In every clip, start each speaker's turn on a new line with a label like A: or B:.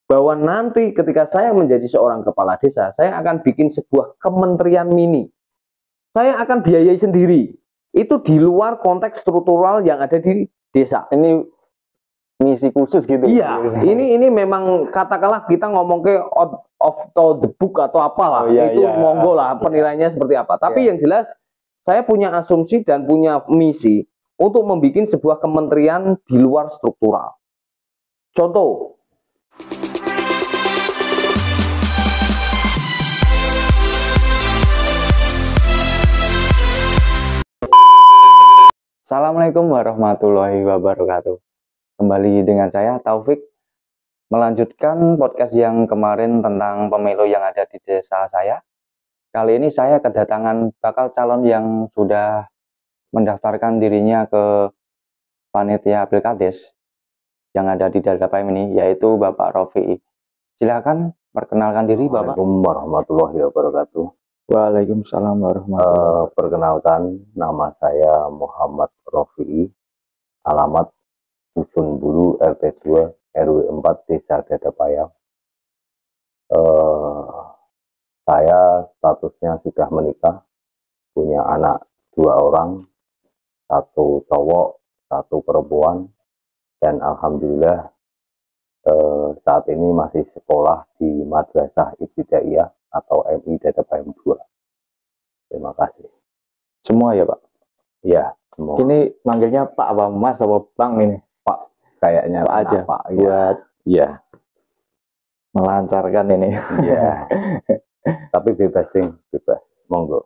A: bahwa nanti ketika saya menjadi seorang kepala desa, saya akan bikin sebuah kementerian mini. Saya akan biayai sendiri. Itu di luar konteks struktural yang ada di desa.
B: Ini misi khusus gitu.
A: Iya, ini memang katakanlah kita ngomong ke out of the book atau apalah, itu monggo lah penilaiannya seperti apa. Tapi yang jelas saya punya asumsi dan punya misi untuk membuat sebuah kementerian di luar struktural. Contoh.
B: Assalamualaikum warahmatullahi wabarakatuh. Kembali dengan saya Taufik, melanjutkan podcast yang kemarin tentang pemilu yang ada di desa saya. Kali ini saya kedatangan bakal calon yang sudah mendaftarkan dirinya ke panitia Pilkades yang ada di Dadapayam ini, yaitu Bapak Rofi. Silakan perkenalkan diri Bapak.
A: Assalamualaikum warahmatullahi wabarakatuh.
B: Waalaikumsalam warahmatullahi wabarakatuh.
A: Perkenalkan, nama saya Muhammad Rofi, alamat Dusun Bulu RT 2 RW 4 Desa Dadapayam. Saya statusnya sudah menikah, punya anak 2 orang, 1 cowok, 1 perempuan, dan alhamdulillah saat ini masih sekolah di Madrasah Ibtidaiyah atau MI Dadapayam 2. Terima kasih.
B: Semua ya Pak?
A: Iya, semua.
B: Ini manggilnya Pak apa Mas apa Bang ini?
A: Pak, kayaknya
B: Pak aja.
A: Pak,
B: buat
A: ya
B: melancarkan ini.
A: Iya. Tapi bebas sih, bebas. Monggo.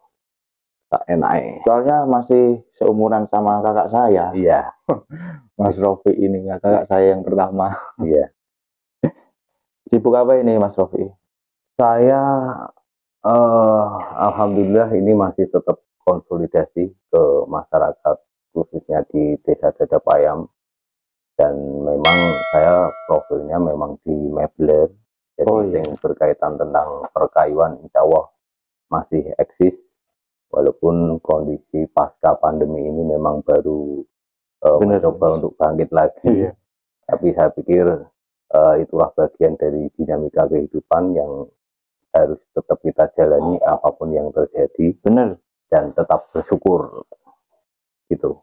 A: Tak enak.
B: Soalnya masih seumuran sama kakak saya.
A: Iya.
B: Mas Rofi ini kakak saya yang pertama.
A: Iya.
B: Sibuk apa ini Mas Rofi?
A: Saya alhamdulillah ini masih tetap konsolidasi ke masyarakat, khususnya di Desa Dadapayam. Dan memang saya profilnya memang di Mebler, jadi yang berkaitan tentang perkayuan insya Allah masih eksis, walaupun kondisi pasca pandemi ini memang baru mencoba untuk bangkit lagi. Tapi saya pikir itulah bagian dari dinamika kehidupan yang harus tetap kita jalani apapun yang terjadi.
B: Benar.
A: Dan tetap bersyukur gitu.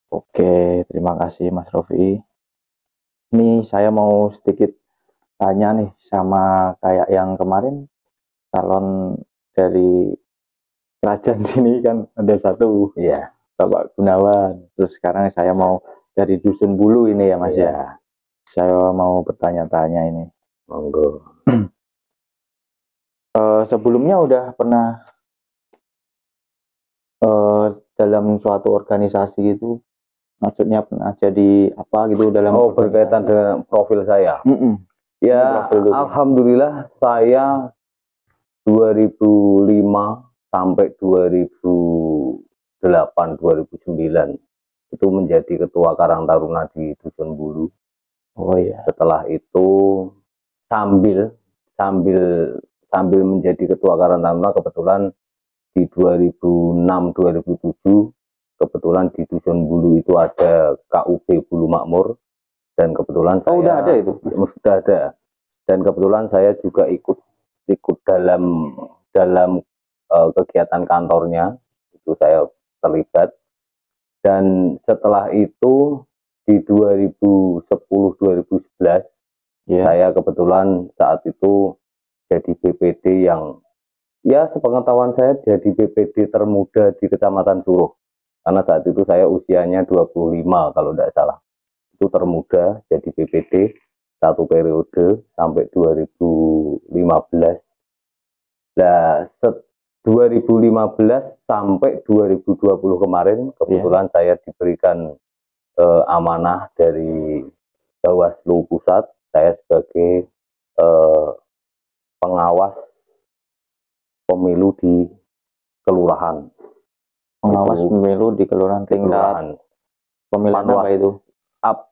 B: Oke, terima kasih Mas Rofi. Ini saya mau sedikit tanya nih, sama kayak yang kemarin calon dari kerajaan sini kan ada satu,
A: ya
B: Bapak Gunawan. Terus sekarang saya mau dari Dusun Bulu ini ya Mas ya. Saya mau bertanya-tanya ini.
A: Monggo.
B: Sebelumnya udah pernah dalam suatu organisasi gitu, maksudnya pernah jadi apa gitu dalam
A: berkaitan dengan profil saya. Ya, profil alhamdulillah saya 2005 sampai 2008 2009 itu menjadi ketua Karang Taruna di Dusun Bulu. Setelah itu sambil menjadi ketua Karang Taruna, kebetulan di 2006-2007 kebetulan di Dusun Bulu itu ada KUB Bulu Makmur, dan kebetulan saya
B: udah ada itu?
A: Sudah ada, dan kebetulan saya juga ikut dalam kegiatan kantornya, itu saya terlibat. Dan setelah itu di 2010-2011 saya kebetulan saat itu jadi BPD yang ya sepengetahuan saya jadi BPD termuda di Kecamatan Suruh, karena saat itu saya usianya 25 kalau tidak salah. Itu termuda jadi BPD 1 periode sampai 2015. Nah, 2015 sampai 2020 kemarin kebetulan saya diberikan amanah dari Bawaslu Pusat, saya sebagai pengawas pemilu di kelurahan.
B: Pengawas pemilu di kelurahan tingkat pemilihan apa itu?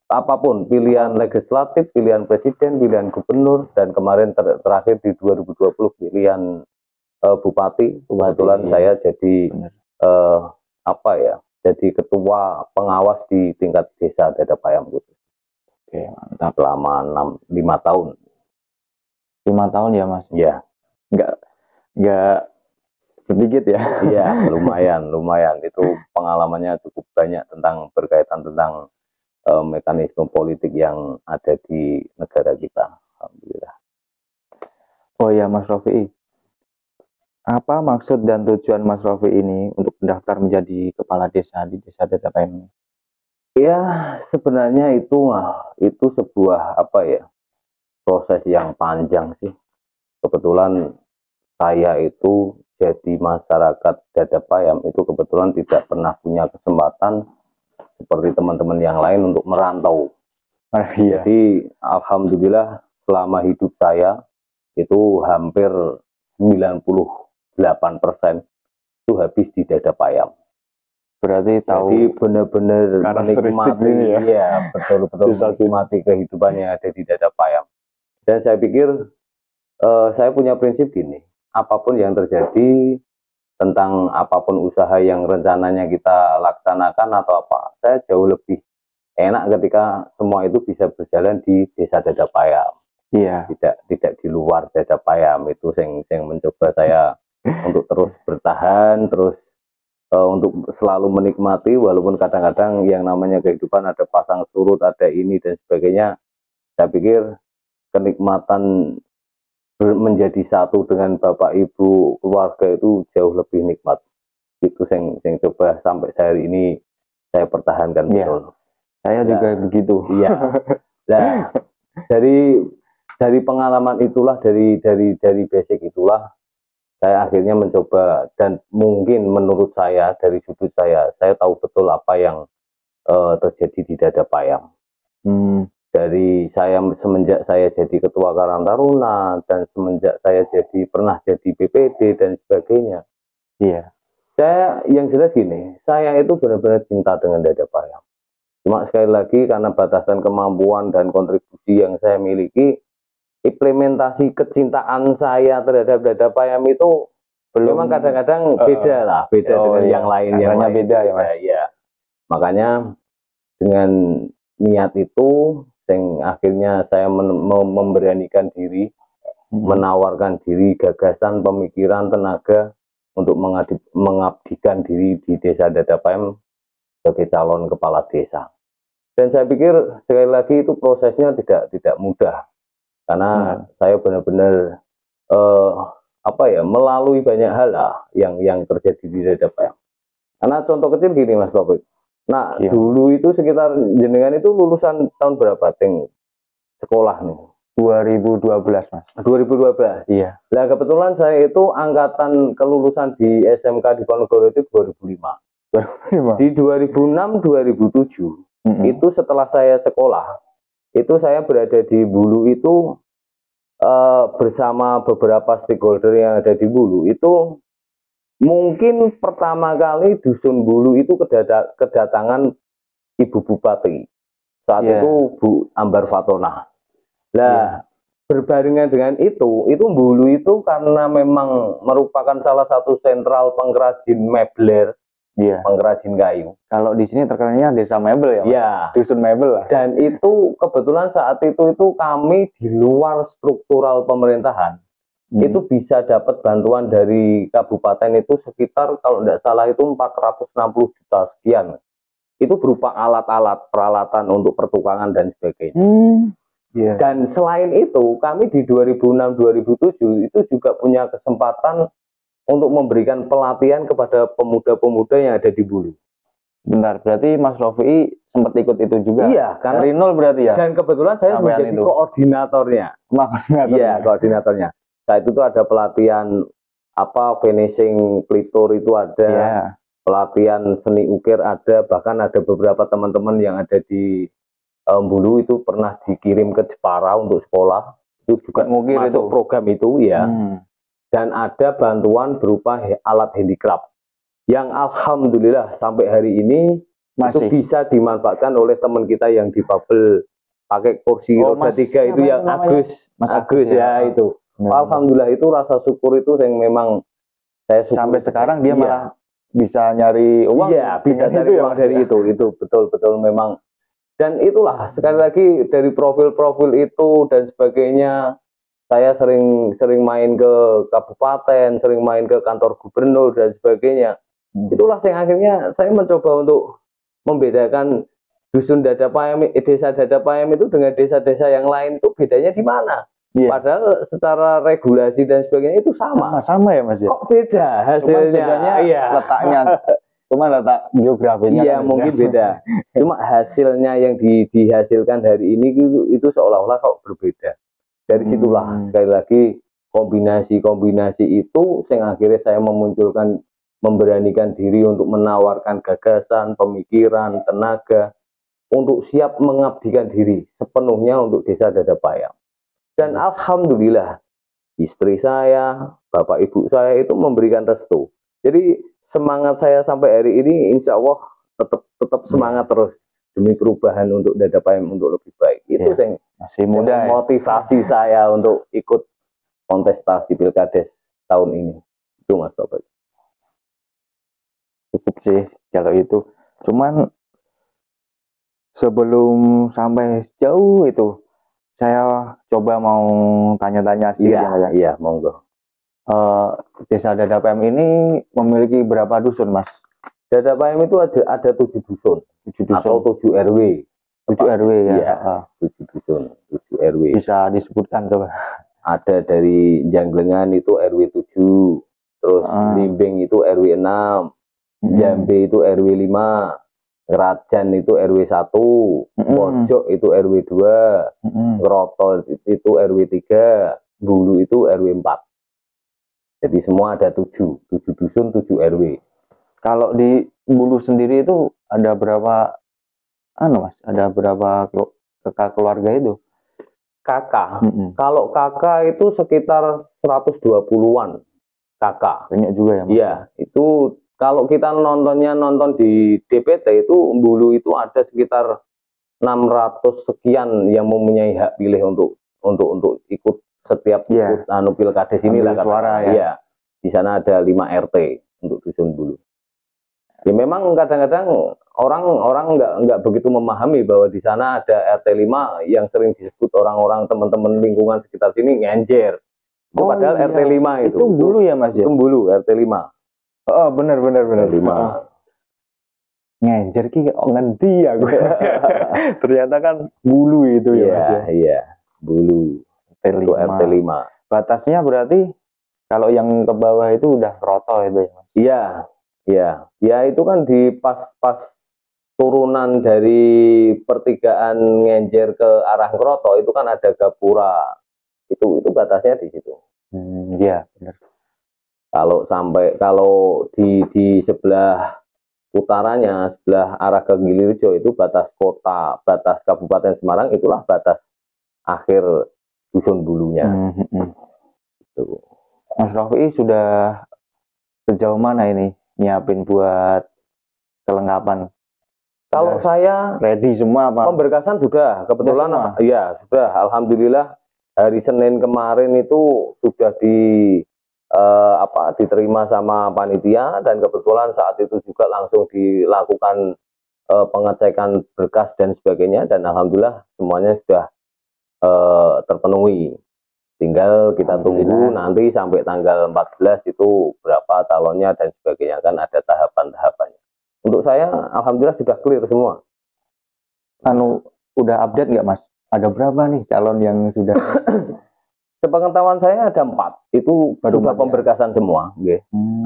A: Apapun, pilihan legislatif, pilihan presiden, pilihan gubernur, dan kemarin terakhir di 2020 pilihan bupati. Kebetulan saya jadi jadi ketua pengawas di tingkat desa Dadapayam.
B: Oke, mantap.
A: selama 5 tahun.
B: 5 tahun ya Mas?
A: Iya.
B: Nggak sedikit ya?
A: Iya, lumayan. Itu pengalamannya cukup banyak berkaitan tentang mekanisme politik yang ada di negara kita. Alhamdulillah.
B: Oh ya Mas Rofi, apa maksud dan tujuan Mas Rofi ini untuk mendaftar menjadi kepala desa di Desa Dadapayam ini?
A: Ya, sebenarnya itu sebuah proses yang panjang sih. Kebetulan saya itu jadi masyarakat Dadapayam itu kebetulan tidak pernah punya kesempatan seperti teman-teman yang lain untuk merantau.
B: Iya.
A: Jadi alhamdulillah selama hidup saya itu hampir 98% itu habis di Dadapayam.
B: Berarti tahu.
A: Jadi benar-benar menikmati,
B: ya?
A: betul-betul menikmati kehidupan yang ada di Dadapayam. Dan saya pikir saya punya prinsip gini, apapun yang terjadi tentang apapun usaha yang rencananya kita laksanakan atau apa, saya jauh lebih enak ketika semua itu bisa berjalan di Desa Dadapayam.
B: Iya.
A: Tidak di luar Dadapayam. Itu yang mencoba saya untuk terus bertahan, terus untuk selalu menikmati, walaupun kadang-kadang yang namanya kehidupan ada pasang surut, ada ini dan sebagainya. Saya pikir kenikmatan menjadi satu dengan bapak ibu keluarga itu jauh lebih nikmat. Itu yang coba sampai hari ini saya pertahankan.
B: Betul. Saya juga begitu.
A: Iya. Nah, dari pengalaman itulah, dari basic itulah saya akhirnya mencoba, dan mungkin menurut saya dari sudut saya tahu betul apa yang terjadi di Dadapayam. Dari semenjak saya jadi ketua Karang Taruna, dan semenjak saya pernah jadi BPD dan sebagainya.
B: Iya.
A: Saya yang jelas gini, saya itu benar-benar cinta dengan Dadapayam. Cuma sekali lagi karena batasan kemampuan dan kontribusi yang saya miliki, implementasi kecintaan saya terhadap Dadapayam itu memang kadang-kadang beda dengan yang lain. Yang
B: beda ya Mas.
A: Ya. Makanya dengan niat itu, yang akhirnya saya memberanikan diri, menawarkan diri, gagasan, pemikiran, tenaga untuk mengabdikan diri di Desa Dadapayam sebagai calon kepala desa. Dan saya pikir sekali lagi itu prosesnya tidak mudah, karena saya benar-benar melalui banyak hal yang terjadi di Dadapayam. Karena contoh kecil gini Mas Taufik. Nah, dulu itu sekitar jenengan itu lulusan tahun berapa sekolah nih?
B: 2012 Mas.
A: 2012.
B: Iya.
A: Nah, kebetulan saya itu angkatan kelulusan di SMK di Ponorogo itu 2005. Di 2006-2007 itu setelah saya sekolah, itu saya berada di Bulu itu bersama beberapa stakeholder yang ada di Bulu. Itu mungkin pertama kali Dusun Bulu itu kedatangan Ibu Bupati. Saat itu Bu Ambar Fatona. Nah, berbarengan dengan itu Bulu itu karena memang merupakan salah satu sentral pengrajin mebler, pengrajin kayu.
B: Kalau di sini terkenalnya desa mebel ya Mas?
A: Iya.
B: Dusun mebel lah.
A: Dan itu kebetulan saat itu kami di luar struktural pemerintahan. Itu bisa dapat bantuan dari kabupaten itu sekitar kalau tidak salah itu 460 juta sekian. Itu berupa alat-alat, peralatan untuk pertukangan dan sebagainya. Dan selain itu kami di 2006-2007 itu juga punya kesempatan untuk memberikan pelatihan kepada pemuda-pemuda yang ada di Bulu.
B: Bentar, berarti Mas Rofi sempat ikut itu juga?
A: Iya, karena
B: dari nol berarti ya?
A: Dan kebetulan saya menjadi koordinatornya. Iya, koordinatornya. Saat itu ada pelatihan finishing plitur itu ada, pelatihan seni ukir ada, bahkan ada beberapa teman-teman yang ada di Bulu itu pernah dikirim ke Jepara untuk sekolah. Itu juga masuk program itu ya. Dan ada bantuan berupa alat handicraft yang alhamdulillah sampai hari ini itu bisa dimanfaatkan oleh teman kita yang difabel pakai kursi roda 3 itu yang Mas Agus ya itu. Alhamdulillah itu rasa syukur itu yang memang saya
B: sampai sekarang dia malah bisa nyari uang.
A: Iya, bisa nyari uang dari itu betul-betul memang Dan itulah sekali lagi dari profil-profil itu dan sebagainya, saya sering main ke kabupaten, sering main ke kantor gubernur dan sebagainya. Itulah yang akhirnya saya mencoba untuk membedakan dusun Dada Payam, desa Dada Payam itu dengan desa-desa yang lain itu bedanya di mana?
B: Iya.
A: Padahal secara regulasi dan sebagainya itu sama.
B: Sama ya Mas ya.
A: Kok beda hasilnya?
B: bedanya
A: Iya.
B: letaknya, cuma letak geografinya.
A: Iya
B: kan
A: mungkin beda. Cuma hasilnya yang dihasilkan hari ini itu seolah-olah kok berbeda. Dari situlah sekali lagi kombinasi-kombinasi itu yang akhirnya saya memberanikan diri untuk menawarkan gagasan, pemikiran, tenaga untuk siap mengabdikan diri sepenuhnya untuk desa Dada Payam. Dan alhamdulillah istri saya, bapak ibu saya itu memberikan restu. Jadi semangat saya sampai hari ini insya Allah tetap semangat terus demi perubahan untuk Dada Payam untuk lebih baik. Itu yang
B: masih muda
A: motivasi saya untuk ikut kontestasi Pilkades tahun ini. Itu Mas Taufik.
B: Cukup sih kalau itu. Cuman sebelum sampai jauh itu, saya coba mau tanya-tanya sedikit.
A: Iya, monggo.
B: Desa Dada Payam ini memiliki berapa dusun, Mas?
A: Dada Payam itu ada 7 dusun, 7 dusun atau 7 RW.
B: 7 RW ya.
A: Iya, 7 dusun, 7 RW.
B: Bisa disebutkan coba.
A: Ada dari Janglengan itu RW 7, terus Limbing itu RW 6, Jambe itu RW 5, Ngerajan itu RW 1, Pojok itu RW 2, Ngeroto itu RW 3, Bulu itu RW 4. Jadi semua ada 7 dusun, 7 RW.
B: Kalau di Bulu sendiri itu ada berapa Mas? Ada berapa kakak keluarga itu?
A: Kakak. Kalau kakak itu sekitar 120-an kakak.
B: Banyak juga ya, Mas?
A: Iya, itu kalau kita nonton di DPT itu Bulu itu ada sekitar 600 sekian yang mempunyai hak pilih untuk ikut setiap ikut Pilkades inilah
B: suara ya.
A: Iya. Di sana ada 5 RT untuk dusun Bulu. Ya memang kadang-kadang orang nggak begitu memahami bahwa di sana ada RT 5 yang sering disebut orang-orang teman-teman lingkungan sekitar sini ngenjer. Itu padahal RT 5 itu.
B: Itu Bulu ya, Mas?
A: Itu Bulu RT 5.
B: Oh, benar 5. Ngenjer ki ngendi aku. Ternyata kan Bulu itu ya, Mas ya.
A: Iya, Bulu.
B: RT 5.
A: RT 5.
B: Batasnya berarti kalau yang ke bawah itu udah Roto itu ya, Mas?
A: Iya. Ya itu kan di pas turunan dari pertigaan Ngenjer ke arah Kroto itu kan ada Gapura. Itu batasnya di situ.
B: Iya, benar.
A: Kalau di sebelah utaranya, sebelah arah ke Gilirjo itu batas kota, batas Kabupaten Semarang, itulah batas akhir dusun Bulunya.
B: Gitu. Mas Rofi sudah sejauh mana ini nyiapin buat kelengkapan?
A: Kalau saya
B: ready semua apa?
A: Pemberkasan sudah, kebetulan iya sudah. Alhamdulillah hari Senin kemarin itu sudah diterima sama panitia dan kebetulan saat itu juga langsung dilakukan pengecekan berkas dan sebagainya dan alhamdulillah semuanya sudah terpenuhi. Tinggal kita tunggu nanti sampai tanggal 14 itu berapa calonnya dan sebagainya, kan ada tahapan-tahapannya. Untuk saya alhamdulillah sudah clear semua.
B: Udah update nggak, Mas? Ada berapa nih calon yang sudah?
A: Sepengetahuan saya ada 4, itu baru sudah pemberkasan semua.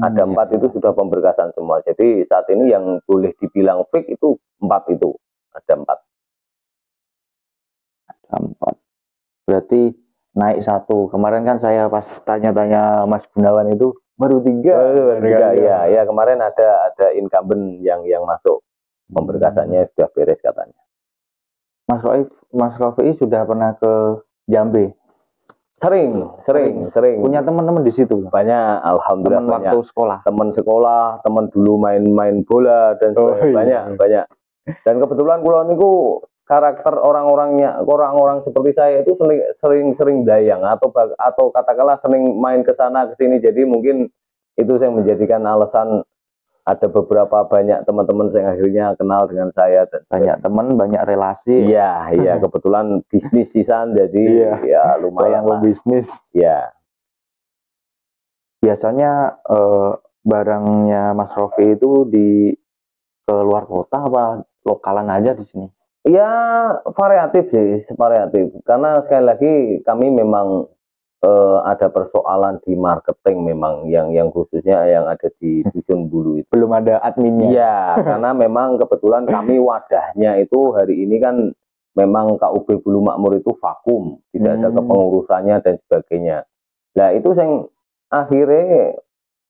A: Ada 4 itu sudah pemberkasan semua. Jadi saat ini yang boleh dibilang fake itu 4 itu. Ada 4.
B: Berarti naik 1. Kemarin kan saya pas tanya-tanya Mas Gunawan itu baru 3.
A: Ya kemarin ada incumbent yang masuk. Pemberkasannya sudah beres katanya.
B: Mas Rofi sudah pernah ke Jambe?
A: Sering.
B: Punya teman-teman di situ?
A: Banyak, alhamdulillah
B: teman
A: banyak.
B: Waktu sekolah?
A: Teman sekolah, teman dulu main bola dan sebagainya. Banyak. Dan kebetulan kulon niku karakter orang seperti saya itu sering dayang atau katakanlah sering main ke sana ke sini. Jadi mungkin itu yang menjadikan alasan ada beberapa banyak teman-teman yang akhirnya kenal dengan saya dan
B: banyak teman, banyak relasi.
A: Iya, iya kebetulan bisnis sisan jadi
B: Iya,
A: ya lumayan
B: seorang
A: lah.
B: pebisnis.
A: Ya,
B: Biasanya barangnya Mas Rofi itu ke luar kota apa lokalan aja di sini?
A: ya variatif sih, variatif. Karena sekali lagi kami memang ada persoalan di marketing memang yang khususnya yang ada di Dusun Bulu itu.
B: Belum ada adminnya.
A: Iya, karena memang kebetulan kami wadahnya itu hari ini kan memang KUB Bulu Makmur itu vakum, tidak ada kepengurusannya dan sebagainya. Nah itu yang akhirnya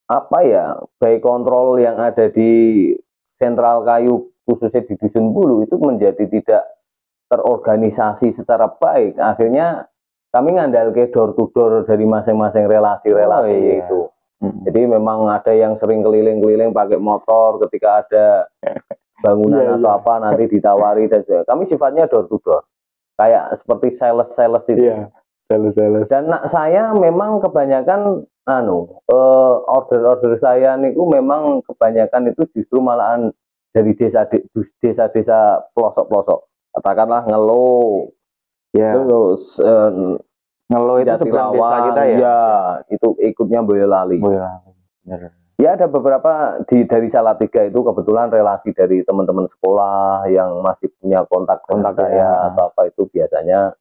A: apa ya, baik kontrol yang ada di sentral kayu khususnya di Dusun Bulu itu menjadi tidak terorganisasi secara baik. Akhirnya kami ngandal ke door to door dari masing-masing relasi-relasi itu. Jadi memang ada yang sering keliling-keliling pakai motor ketika ada bangunan atau apa nanti ditawari dan sebagainya. Kami sifatnya door to door. Kayak seperti sales-sales itu.
B: Iya, sales-sales.
A: Dan saya memang kebanyakan order-order saya niku memang kebanyakan itu justru malahan dari desa-desa pelosok-pelosok. Katakanlah Ngelo, terus
B: Ngelo itu sebelah desa kita ya?
A: Ya, itu ikutnya Boyolali. Ya ada beberapa dari Salatiga itu kebetulan relasi dari teman-teman sekolah yang masih punya kontak saya atau apa itu biasanya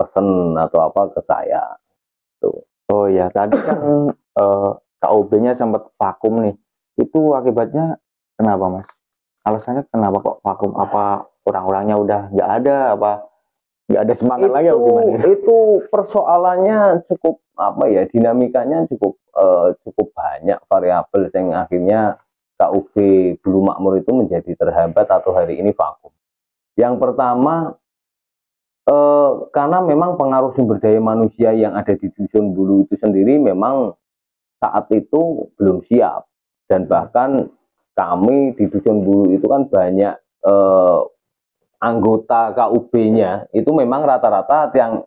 A: pesen atau apa ke saya. Tuh.
B: Oh ya, tadi kan KUB-nya sempat vakum nih. Itu akibatnya kenapa, Mas? Alasannya kenapa kok vakum? Apa orang-orangnya udah nggak ada? Apa nggak ada semangat lagi atau gimana?
A: Itu persoalannya cukup apa ya, dinamikanya cukup banyak variabel yang akhirnya KUB Bulu Makmur itu menjadi terhambat atau hari ini vakum. Yang pertama karena memang pengaruh sumber daya manusia yang ada di Dusun Bulu itu sendiri memang saat itu belum siap, dan bahkan kami di Dusun Bulu itu kan banyak anggota KUB-nya itu memang rata-rata yang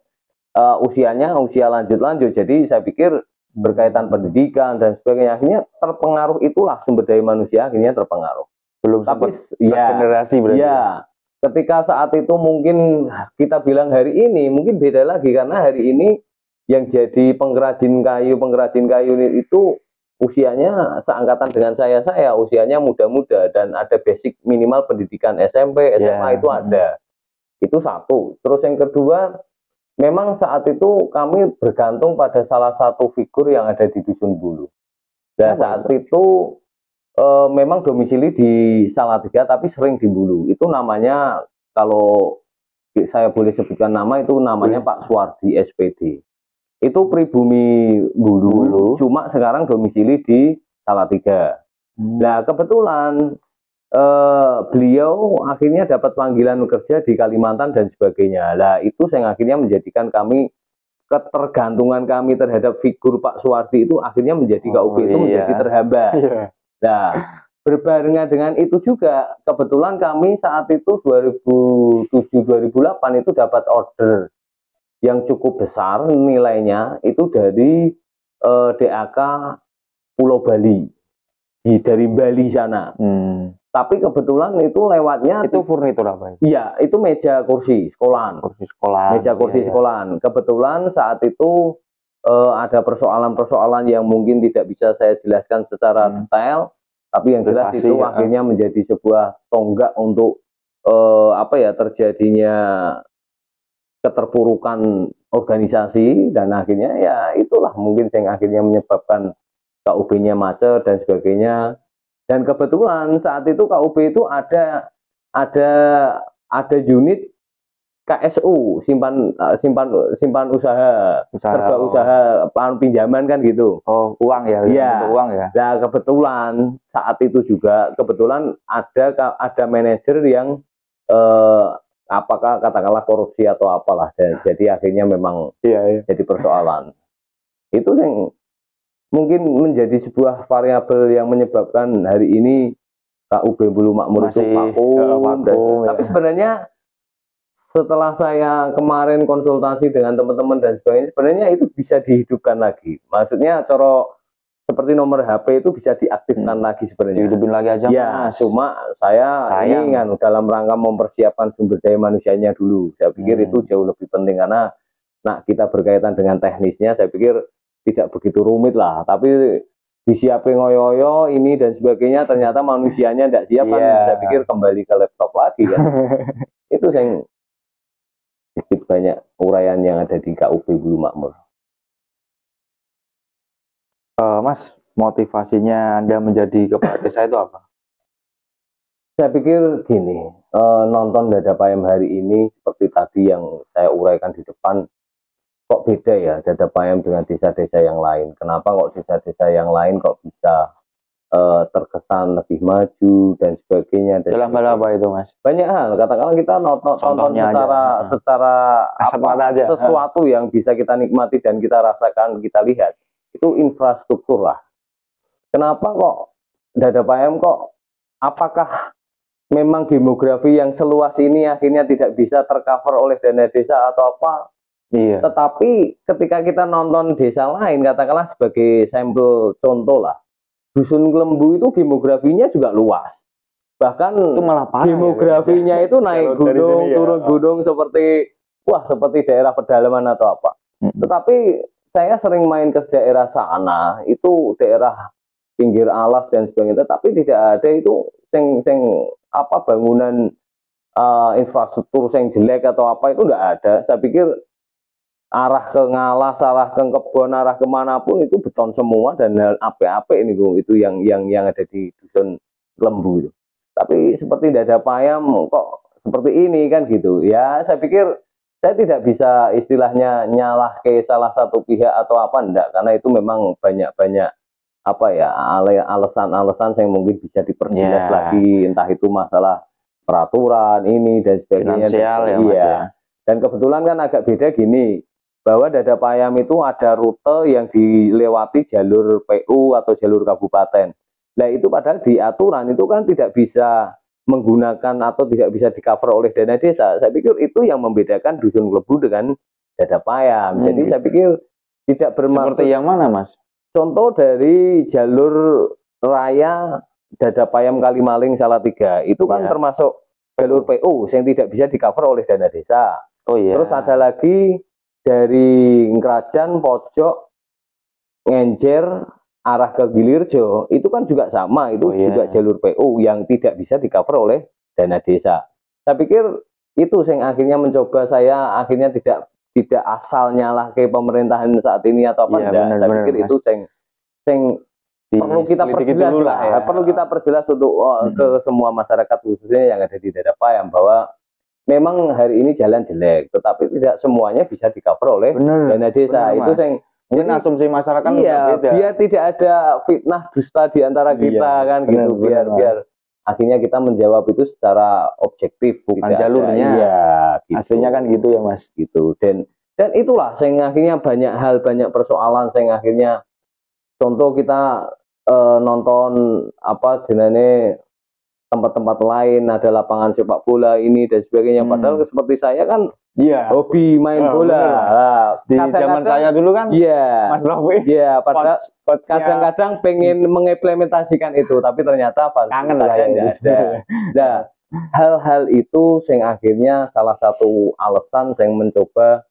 A: usianya usia lanjut-lanjut. Jadi saya pikir berkaitan pendidikan dan sebagainya akhirnya terpengaruh, itulah sumber daya manusia akhirnya terpengaruh.
B: Belum
A: tapi
B: ya generasi berarti.
A: Ya, ketika saat itu mungkin kita bilang hari ini mungkin beda lagi, karena hari ini yang jadi pengrajin kayu itu usianya seangkatan dengan saya usianya muda-muda dan ada basic minimal pendidikan SMP, SMA itu ada. Itu satu. Terus yang kedua, memang saat itu kami bergantung pada salah satu figur yang ada di Dusun Bulu. Dan saat itu memang domisili di Salatiga tapi sering di Bulu. Itu namanya, kalau saya boleh sebutkan nama, itu namanya Pak Suwardi SPD. Itu pribumi Bulu, cuma sekarang domisili di Salatiga. Nah kebetulan beliau akhirnya dapat panggilan kerja di Kalimantan dan sebagainya. Nah itu yang akhirnya menjadikan kami, ketergantungan kami terhadap figur Pak Suwardi itu akhirnya menjadi KUB itu menjadi terhambat. Nah berbarengan dengan itu juga kebetulan kami saat itu 2007-2008 itu dapat order yang cukup besar nilainya itu dari DAK Pulau Bali, dari Bali sana. Tapi kebetulan itu lewatnya
B: itu furnitur apa?
A: Iya, itu meja kursi sekolahan. Meja kursi sekolahan. Kebetulan saat itu ada persoalan-persoalan yang mungkin tidak bisa saya jelaskan secara detail, tapi yang jelas itu akhirnya menjadi sebuah tonggak untuk terjadinya keterpurukan organisasi, dan akhirnya ya itulah mungkin yang akhirnya menyebabkan KUB-nya macet dan sebagainya. Dan kebetulan saat itu KUB itu ada unit KSU, simpan usaha, serba usaha pinjaman kan gitu.
B: Oh, uang ya? Iya. Uang ya.
A: Nah kebetulan saat itu juga kebetulan ada manajer yang apakah katakanlah korupsi atau apalah, dan jadi akhirnya memang jadi persoalan. Itu yang mungkin menjadi sebuah variabel yang menyebabkan hari ini KUB Bulu Makmur itu vakum. Tapi sebenarnya setelah saya kemarin konsultasi dengan teman-teman dan sebagainya, sebenarnya itu bisa dihidupkan lagi. Maksudnya seperti nomor HP itu bisa diaktifkan lagi sebenarnya.
B: Dihidupin lagi aja,
A: Ya,
B: Mas.
A: cuma saya
B: Sayang.
A: ini kan dalam rangka mempersiapkan sumber daya manusianya dulu. Saya pikir itu jauh lebih penting karena kita berkaitan dengan teknisnya, saya pikir tidak begitu rumit lah. Tapi disiapin ngoyo-ngoyo ini dan sebagainya, ternyata manusianya tidak siap kan. Saya pikir kembali ke laptop lagi kan. Itu yang sedikit banyak uraian yang ada di KUB Bulu Makmur.
B: Mas, motivasinya Anda menjadi kepala desa itu apa?
A: Saya pikir gini, nonton Dada Payam hari ini seperti tadi yang saya uraikan di depan, kok beda ya Dada Payam dengan desa-desa yang lain. Kenapa kok desa-desa yang lain kok bisa terkesan lebih maju dan sebagainya.
B: Dalam hal apa itu, Mas?
A: Banyak hal, katakanlah kita nonton secara sesuatu yang bisa kita nikmati dan kita rasakan, kita lihat. Itu infrastruktur lah. Kenapa kok Dada Payam kok, apakah memang demografi yang seluas ini akhirnya tidak bisa tercover oleh dana desa atau apa?
B: Iya.
A: Tetapi ketika kita nonton desa lain, katakanlah sebagai sampel contoh lah, Dusun Lembu itu demografinya juga luas. Bahkan
B: itu malah parah,
A: demografinya itu naik gunung, turun gunung seperti daerah pedalaman atau apa. Tetapi saya sering main ke daerah sana, itu daerah pinggir alas dan sebagainya, tapi tidak ada itu bangunan infrastruktur yang jelek atau apa, itu tidak ada. Saya pikir arah ke ngalas, arah ke kebun, arah kemanapun itu beton semua dan ape-ape ini itu yang ada di Dusun Lembu itu. Tapi seperti Dada Payam kok seperti ini kan gitu ya. Saya pikir saya tidak bisa istilahnya nyalah ke salah satu pihak atau apa, enggak, karena itu memang banyak apa ya alasan-alasan yang mungkin bisa diperjelas lagi, entah itu masalah peraturan ini dan sebagainya.
B: Finansial ya, Mas, ya.
A: Dan kebetulan kan agak beda gini, bahwa Dada Payam itu ada rute yang dilewati jalur PU atau jalur kabupaten. Nah itu padahal di aturan itu kan tidak bisa menggunakan atau tidak bisa di-cover oleh dana desa. Saya pikir itu yang membedakan Dusun Lembu dengan Dada Payam. Jadi saya pikir tidak bermaksud.
B: Seperti yang mana, Mas?
A: Contoh dari jalur raya Dada Payam Kalimaling Salatiga itu kan termasuk jalur PU yang tidak bisa di-cover oleh dana desa.
B: Oh iya.
A: Terus ada lagi dari Ngrajan Pojok Ngenjer arah ke Gilirjo itu kan juga sama, itu juga jalur PU yang tidak bisa di-cover oleh dana desa. Saya pikir itu yang akhirnya mencoba saya akhirnya tidak asal nyalah ke pemerintahan saat ini atau apa, enggak. Saya pikir itu yang perlu kita perjelas lah ya. Perlu kita perjelas untuk ke semua masyarakat khususnya yang ada di Dada Payam bahwa memang hari ini jalan jelek, tetapi tidak semuanya bisa di-cover oleh dana desa. Itu yang
B: mungkin asumsi masyarakat
A: beda. Biar tidak ada fitnah dusta di antara kita kan gitu. Biar akhirnya kita menjawab itu secara objektif,
B: bukan jalurnya.
A: Iya, gitu.
B: Aslinya kan gitu ya, Mas.
A: Gitu. Dan itulah yang akhirnya banyak persoalan yang akhirnya contoh kita nonton apa jenenge tempat-tempat lain ada lapangan sepak bola ini dan sebagainya, padahal seperti saya kan hobi main bola.
B: Di zaman saya dulu kan Mas Rofi
A: padahal kadang-kadang pengen mengimplementasikan itu tapi ternyata
B: kangen lah ya.
A: Nah, hal-hal itu yang akhirnya salah satu alasan yang mencoba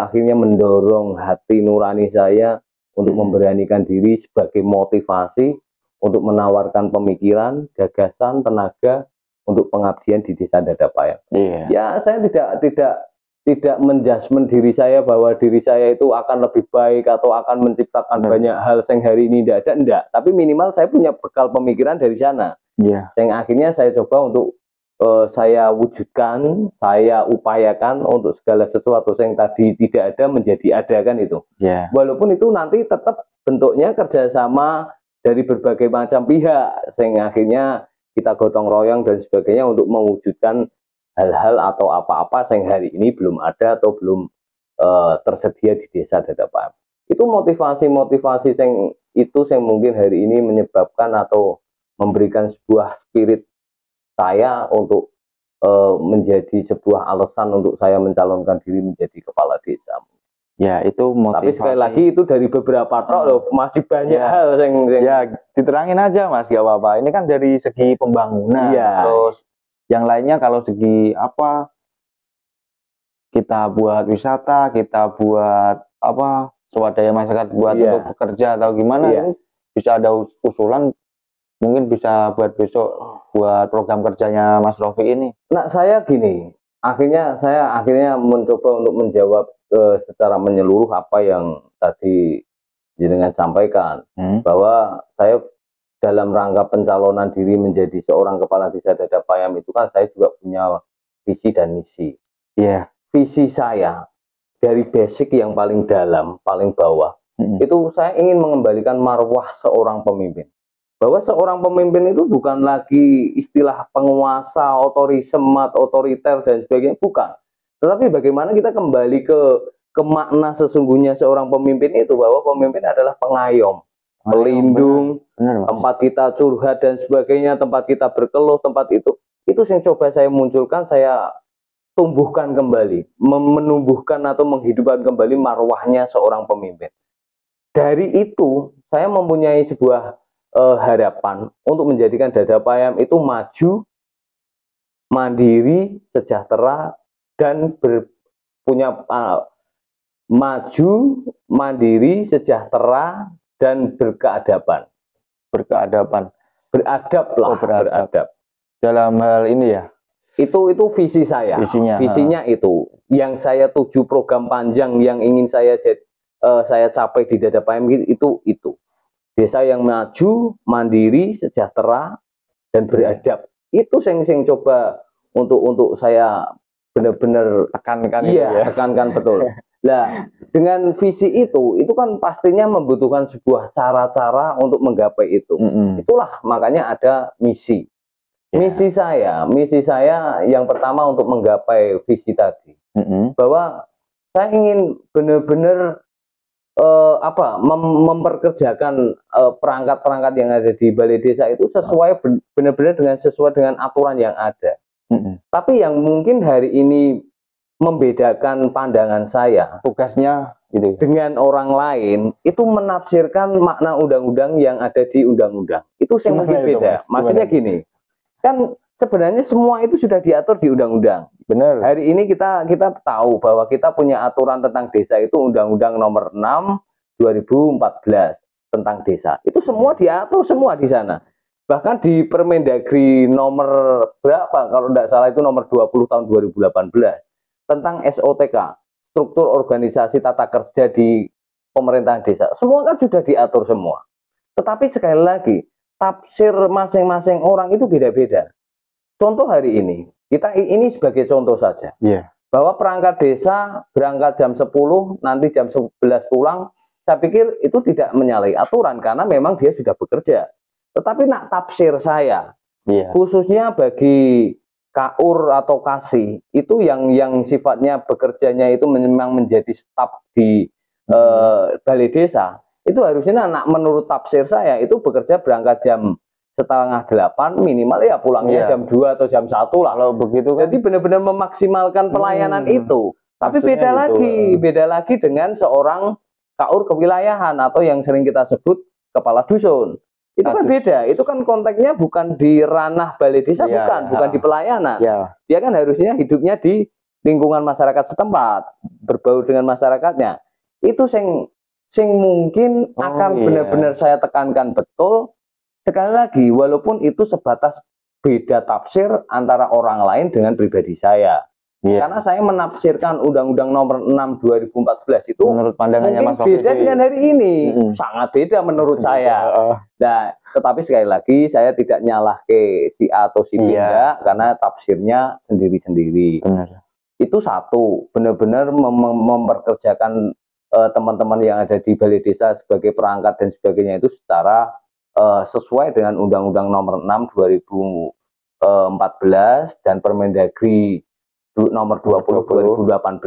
A: akhirnya mendorong hati nurani saya untuk memberanikan diri sebagai motivasi untuk menawarkan pemikiran, gagasan, tenaga untuk pengabdian di Desa Dada Payam. Ya, saya tidak menjudgment diri saya bahwa diri saya itu akan lebih baik atau akan menciptakan banyak hal yang hari ini tidak ada, enggak. Tapi minimal saya punya bekal pemikiran dari sana. Yang akhirnya saya coba untuk saya wujudkan, saya upayakan untuk segala sesuatu yang tadi tidak ada menjadi ada kan itu. Walaupun itu nanti tetap bentuknya kerjasama dari berbagai macam pihak, sehingga akhirnya kita gotong royong dan sebagainya untuk mewujudkan hal-hal atau apa-apa yang hari ini belum ada atau belum tersedia di Desa Dada Payam. Itu motivasi yang itu yang mungkin hari ini menyebabkan atau memberikan sebuah spirit saya untuk menjadi sebuah alasan untuk saya mencalonkan diri menjadi kepala desa.
B: Ya, itu
A: Tapi sekali
B: motivasi.
A: lagi itu dari beberapa tok loh, masih banyak
B: Ya.
A: hal yang
B: Ya, diterangin aja Mas, gak apa-apa. Ini kan dari segi pembangunan.
A: Iya.
B: Terus yang lainnya kalau segi apa, kita buat wisata, kita buat apa, swadaya masyarakat buat
A: Iya.
B: untuk bekerja atau gimana,
A: Iya.
B: ini bisa ada usulan, mungkin bisa buat besok buat program kerjanya Mas Rofi ini.
A: Nah, saya gini, saya akhirnya mencoba untuk menjawab secara menyeluruh apa yang tadi jenengan sampaikan, bahwa saya dalam rangka pencalonan diri menjadi seorang kepala desa Dadapayam itu kan saya juga punya visi dan misi.
B: Iya.
A: Visi saya dari basic yang paling dalam, paling bawah, itu saya ingin mengembalikan marwah seorang pemimpin. Bahwa seorang pemimpin itu bukan lagi istilah penguasa, otoriter dan sebagainya, bukan. Tetapi bagaimana kita kembali ke makna sesungguhnya seorang pemimpin itu, bahwa pemimpin adalah pengayom, pelindung,
B: benar,
A: tempat kita curhat dan sebagainya, tempat kita berkeluh, tempat itu yang coba saya munculkan, saya tumbuhkan kembali, menumbuhkan atau menghidupkan kembali marwahnya seorang pemimpin. Dari itu saya mempunyai sebuah harapan untuk menjadikan Dadapayam itu maju, mandiri, sejahtera, dan maju, mandiri, sejahtera, dan berkeadaban.
B: Beradab lah.
A: Beradab.
B: Dalam hal ini ya.
A: Itu visi saya. Visinya itu. Yang saya tuju program panjang yang ingin saya capai di Dadapayam itu. Desa yang maju, mandiri, sejahtera, dan beradab. Itu yang coba untuk saya benar-benar
B: tekankan.
A: Iya, tekankan betul. Nah, dengan visi itu kan pastinya membutuhkan sebuah cara-cara untuk menggapai itu. Itulah makanya ada misi. Misi saya yang pertama untuk menggapai visi tadi, bahwa saya ingin benar-benar memperkerjakan perangkat-perangkat yang ada di balai desa itu sesuai benar-benar sesuai dengan aturan yang ada. Tapi yang mungkin hari ini membedakan pandangan saya,
B: tugasnya gitu,
A: dengan orang lain itu menafsirkan makna undang-undang yang ada di undang-undang. Itu yang mungkin beda. Maksudnya gini, kan sebenarnya semua itu sudah diatur di undang-undang.
B: Benar.
A: Hari ini kita tahu bahwa kita punya aturan tentang desa itu Undang-Undang Nomor 6 2014 tentang desa. Itu semua diatur semua di sana. Bahkan di Permendagri nomor berapa kalau tidak salah itu nomor 20 tahun 2018 tentang SOTK, struktur organisasi tata kerja di pemerintahan desa. Semua kan sudah diatur semua. Tetapi sekali lagi, tafsir masing-masing orang itu beda-beda. Contoh hari ini sebagai contoh saja. Bahwa perangkat desa berangkat jam 10, nanti jam 11 pulang, saya pikir itu tidak menyalahi aturan karena memang dia sudah bekerja. Tetapi tafsir saya, khususnya bagi KUR atau KASI, itu yang sifatnya bekerjanya itu memang menjadi staf di balai desa, itu harusnya menurut tafsir saya itu bekerja berangkat jam 7:30 minimal ya pulangnya jam 2 atau jam 1 lah.
B: Kalau begitu kan,
A: jadi benar-benar memaksimalkan pelayanan itu. Tapi beda lagi dengan seorang KUR kewilayahan atau yang sering kita sebut kepala dusun. Itu kan beda. Itu kan konteksnya bukan di ranah balai desa, bukan di pelayanan. Dia kan harusnya hidupnya di lingkungan masyarakat setempat, berbaur dengan masyarakatnya. Itu sing mungkin akan benar-benar saya tekankan betul. Sekali lagi, walaupun itu sebatas beda tafsir antara orang lain dengan pribadi saya. Karena saya menafsirkan Undang-Undang Nomor 6 2014 itu
B: menurut pandangannya Mas Rofi
A: beda dengan hari ini. Sangat beda menurut saya. Nah, tetapi sekali lagi saya tidak nyalah ke si A atau si B karena tafsirnya sendiri-sendiri. Itu satu, benar-benar memperkerjakan teman-teman yang ada di balai desa sebagai perangkat dan sebagainya itu secara sesuai dengan Undang-Undang Nomor 6 2014 dan Permendagri Nomor 20 2018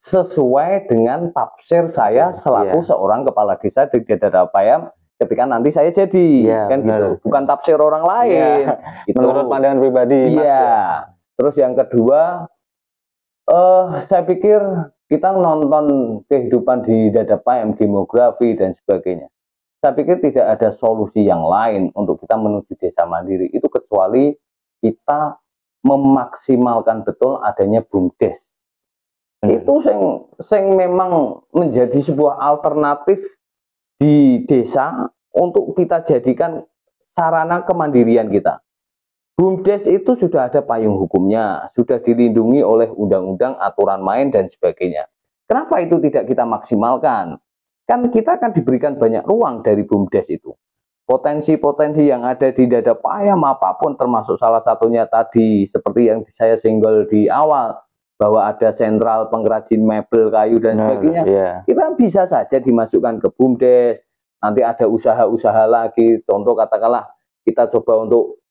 A: sesuai dengan tafsir saya selaku seorang kepala desa di Dadapayam ketika nanti saya jadi, kan gitu. Bukan tafsir orang lain. Itu
B: menurut pandangan pribadi.
A: Terus yang kedua, saya pikir kita nonton kehidupan di Dadapayam, demografi dan sebagainya. Saya pikir tidak ada solusi yang lain untuk kita menuju desa mandiri itu kecuali kita memaksimalkan betul adanya BUMDes. Itu sing memang menjadi sebuah alternatif di desa untuk kita jadikan sarana kemandirian kita. BUMDes itu sudah ada payung hukumnya, sudah dilindungi oleh undang-undang, aturan main dan sebagainya. Kenapa itu tidak kita maksimalkan? Kan kita akan diberikan banyak ruang dari BUMDes itu. Potensi-potensi yang ada di Dadapayam apapun, termasuk salah satunya tadi seperti yang saya singgol di awal, bahwa ada sentral pengrajin mebel, kayu dan sebagainya. Kita bisa saja dimasukkan ke BUMDes. Nanti ada usaha-usaha lagi, contoh katakanlah kita coba untuk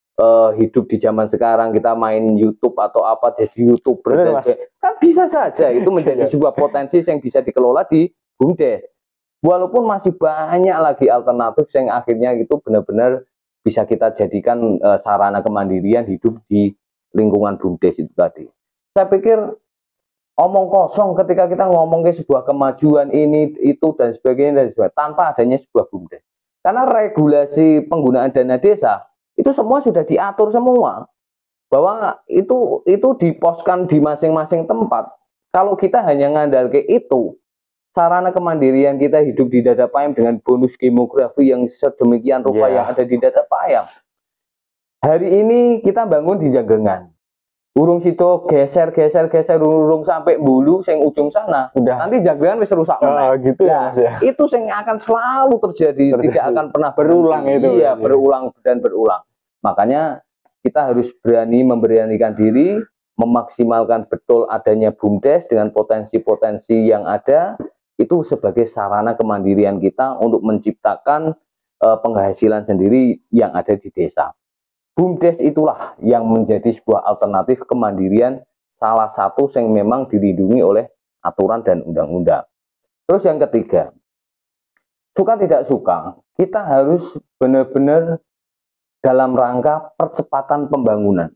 A: hidup di zaman sekarang, kita main YouTube atau apa jadi YouTuber, kan bisa saja itu menjadi sebuah potensi yang bisa dikelola di BUMDes. Walaupun masih banyak lagi alternatif yang akhirnya itu benar-benar bisa kita jadikan sarana kemandirian hidup di lingkungan BUMDes itu tadi. Saya pikir omong kosong ketika kita ngomong ke sebuah kemajuan ini, itu dan sebagainya tanpa adanya sebuah BUMDes. Karena regulasi penggunaan dana desa itu semua sudah diatur semua. Bahwa itu diposkan di masing-masing tempat. Kalau kita hanya ngandal ke itu, sarana kemandirian kita hidup di Dadapayam dengan bonus demografi yang sedemikian rupa yang ada di Dadapayam. Hari ini kita bangun di Janggengan. Urung situ geser urung sampai Bulu sing ujung sana. Nanti Janggengan wis rusak.
B: Gitu ya, Mas ya.
A: Itu yang akan selalu terjadi, tidak akan pernah
B: berulang itu.
A: Iya, berulang dan berulang. Makanya kita harus berani memberanikan diri, memaksimalkan betul adanya BUMDes dengan potensi-potensi yang ada. Itu sebagai sarana kemandirian kita untuk menciptakan penghasilan sendiri yang ada di desa. BUMDes itulah yang menjadi sebuah alternatif kemandirian, salah satu yang memang dilindungi oleh aturan dan undang-undang. Terus yang ketiga, suka tidak suka, kita harus benar-benar dalam rangka percepatan pembangunan.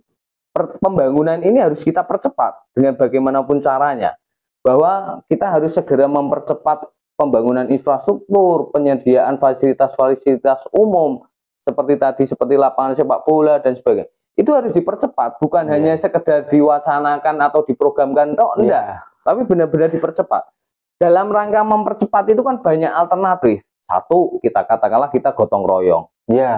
A: Pembangunan ini harus kita percepat dengan bagaimanapun caranya. Bahwa kita harus segera mempercepat pembangunan infrastruktur, penyediaan fasilitas-fasilitas umum, seperti lapangan sepak bola dan sebagainya. Itu harus dipercepat, bukan hanya sekedar diwacanakan atau diprogramkan, enggak. Tapi benar-benar dipercepat. Dalam rangka mempercepat itu kan banyak alternatif. Satu, kita katakanlah kita gotong royong.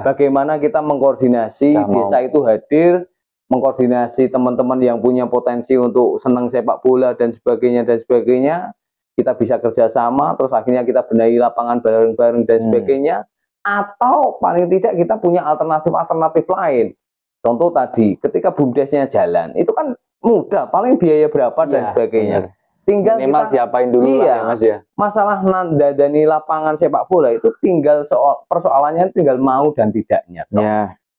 A: Bagaimana kita mengkoordinasi desa itu hadir, mengkoordinasi teman-teman yang punya potensi untuk senang sepak bola dan sebagainya, kita bisa kerjasama, terus akhirnya kita benahi lapangan bareng-bareng dan sebagainya, atau paling tidak kita punya alternatif-alternatif lain. Contoh tadi, ketika BUMDesnya jalan, itu kan mudah, paling biaya berapa dan sebagainya. Tinggal
B: minimal diapain dulu lah ya, Mas ya.
A: Masalah nandani lapangan sepak bola itu tinggal persoalannya tinggal mau dan tidaknya.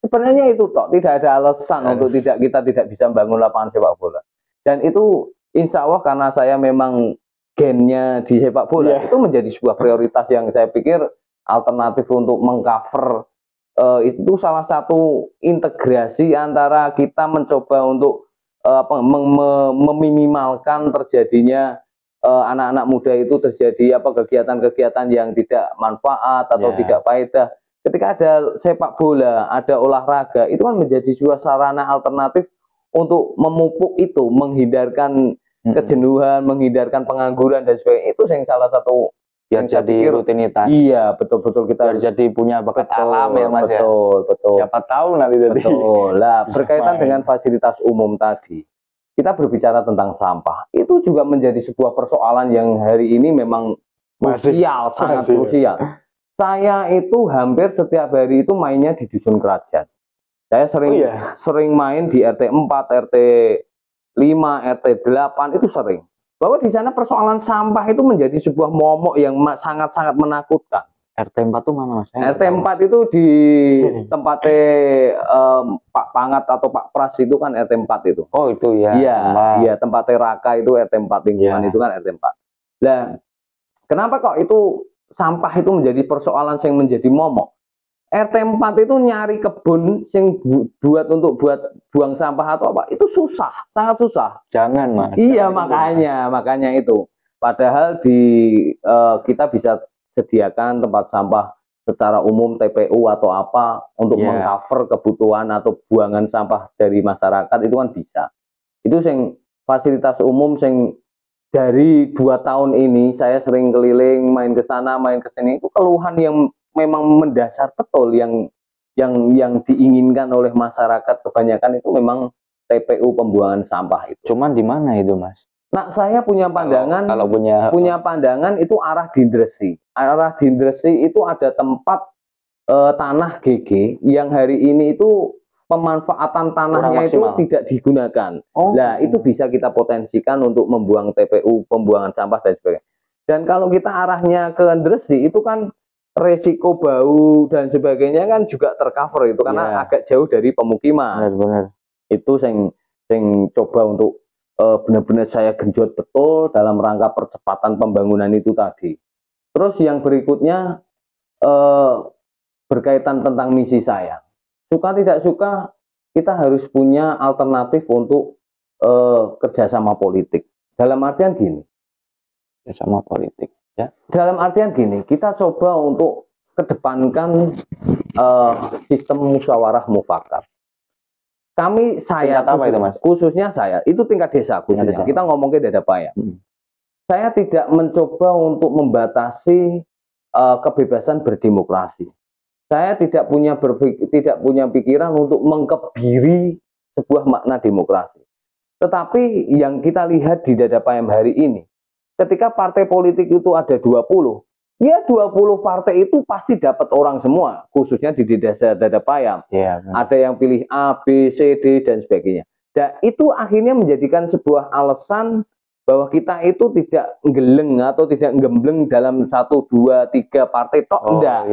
A: Sebenarnya itu tidak ada alasan untuk kita tidak bisa membangun lapangan sepak bola. Dan itu insya Allah karena saya memang gennya di sepak bola, itu menjadi sebuah prioritas yang saya pikir alternatif untuk mengcover itu salah satu integrasi antara kita mencoba untuk meminimalkan terjadinya anak-anak muda itu terjadi kegiatan-kegiatan yang tidak manfaat atau tidak faedah. Ketika ada sepak bola, ada olahraga, itu kan menjadi sebuah sarana alternatif untuk memupuk itu, menghindarkan kejenuhan, menghindarkan pengangguran dan sebagainya. Itu yang salah satu
B: biar jadi rutinitas.
A: Iya, betul-betul kita
B: biar jadi punya bakat alam ya, Mas ya.
A: Betul.
B: Siapa tahu nanti tadi.
A: Betul. Lah, berkaitan dengan fasilitas umum tadi, kita berbicara tentang sampah. Itu juga menjadi sebuah persoalan yang hari ini memang krusial, sangat krusial. Saya itu hampir setiap hari itu mainnya di dusun kerajaan. Saya sering main di RT 4, RT 5, RT 8 itu sering. Bahwa di sana persoalan sampah itu menjadi sebuah momok yang sangat-sangat menakutkan.
B: RT 4 itu mana, Mas?
A: RT 4 itu di tempatnya Pak Pangat atau Pak Pras itu kan RT 4 itu.
B: Oh itu ya.
A: Iya, tempatnya Raka itu RT 4, lingkungan itu kan RT 4. Nah, kenapa kok itu sampah itu menjadi persoalan yang menjadi momok? RT 4 itu nyari kebun yang buat buang sampah atau apa, itu susah, sangat susah.
B: Jangan, Mas.
A: Iya, makanya itu. Padahal kita bisa sediakan tempat sampah secara umum, TPU atau apa untuk mengcover kebutuhan atau buangan sampah dari masyarakat, itu kan bisa. Itu sing fasilitas umum sing dari 2 tahun ini saya sering keliling, main ke sana main ke sini, itu keluhan yang memang mendasar betul yang diinginkan oleh masyarakat kebanyakan itu memang TPU pembuangan sampah itu.
B: Cuman di mana itu, Mas?
A: Nah, saya punya pandangan,
B: kalau
A: punya pandangan itu arah Dindresi. Arah Dindresi itu ada tempat tanah GG yang hari ini itu pemanfaatan tanahnya itu tidak digunakan. Nah, itu bisa kita potensikan untuk membuang TPU, pembuangan sampah dan sebagainya. Dan kalau kita arahnya ke Dindresi itu kan resiko bau dan sebagainya kan juga tercover itu karena agak jauh dari pemukiman.
B: Benar-benar.
A: Itu yang coba untuk benar-benar saya genjot betul dalam rangka percepatan pembangunan itu tadi. Terus yang berikutnya berkaitan tentang misi saya. Suka tidak suka kita harus punya alternatif untuk kerjasama politik. Dalam artian gini.
B: Kerjasama politik. Ya.
A: Dalam artian gini, kita coba untuk kedepankan sistem musyawarah mufakat. Saya khususnya saya itu tingkat desa khususnya. Kita ngomongin Dadapayam. Saya tidak mencoba untuk membatasi kebebasan berdemokrasi. Saya tidak punya pikiran untuk mengkebiri sebuah makna demokrasi. Tetapi yang kita lihat di Dadapayam hari ini, ketika partai politik itu ada 20, ya 20 partai itu pasti dapat orang semua, khususnya di desa Dadapayam. Ada yang pilih A, B, C, D, dan sebagainya. Dan itu akhirnya menjadikan sebuah alasan bahwa kita itu tidak geleng atau tidak gembleng dalam 1, 2, 3 partai tok, enggak.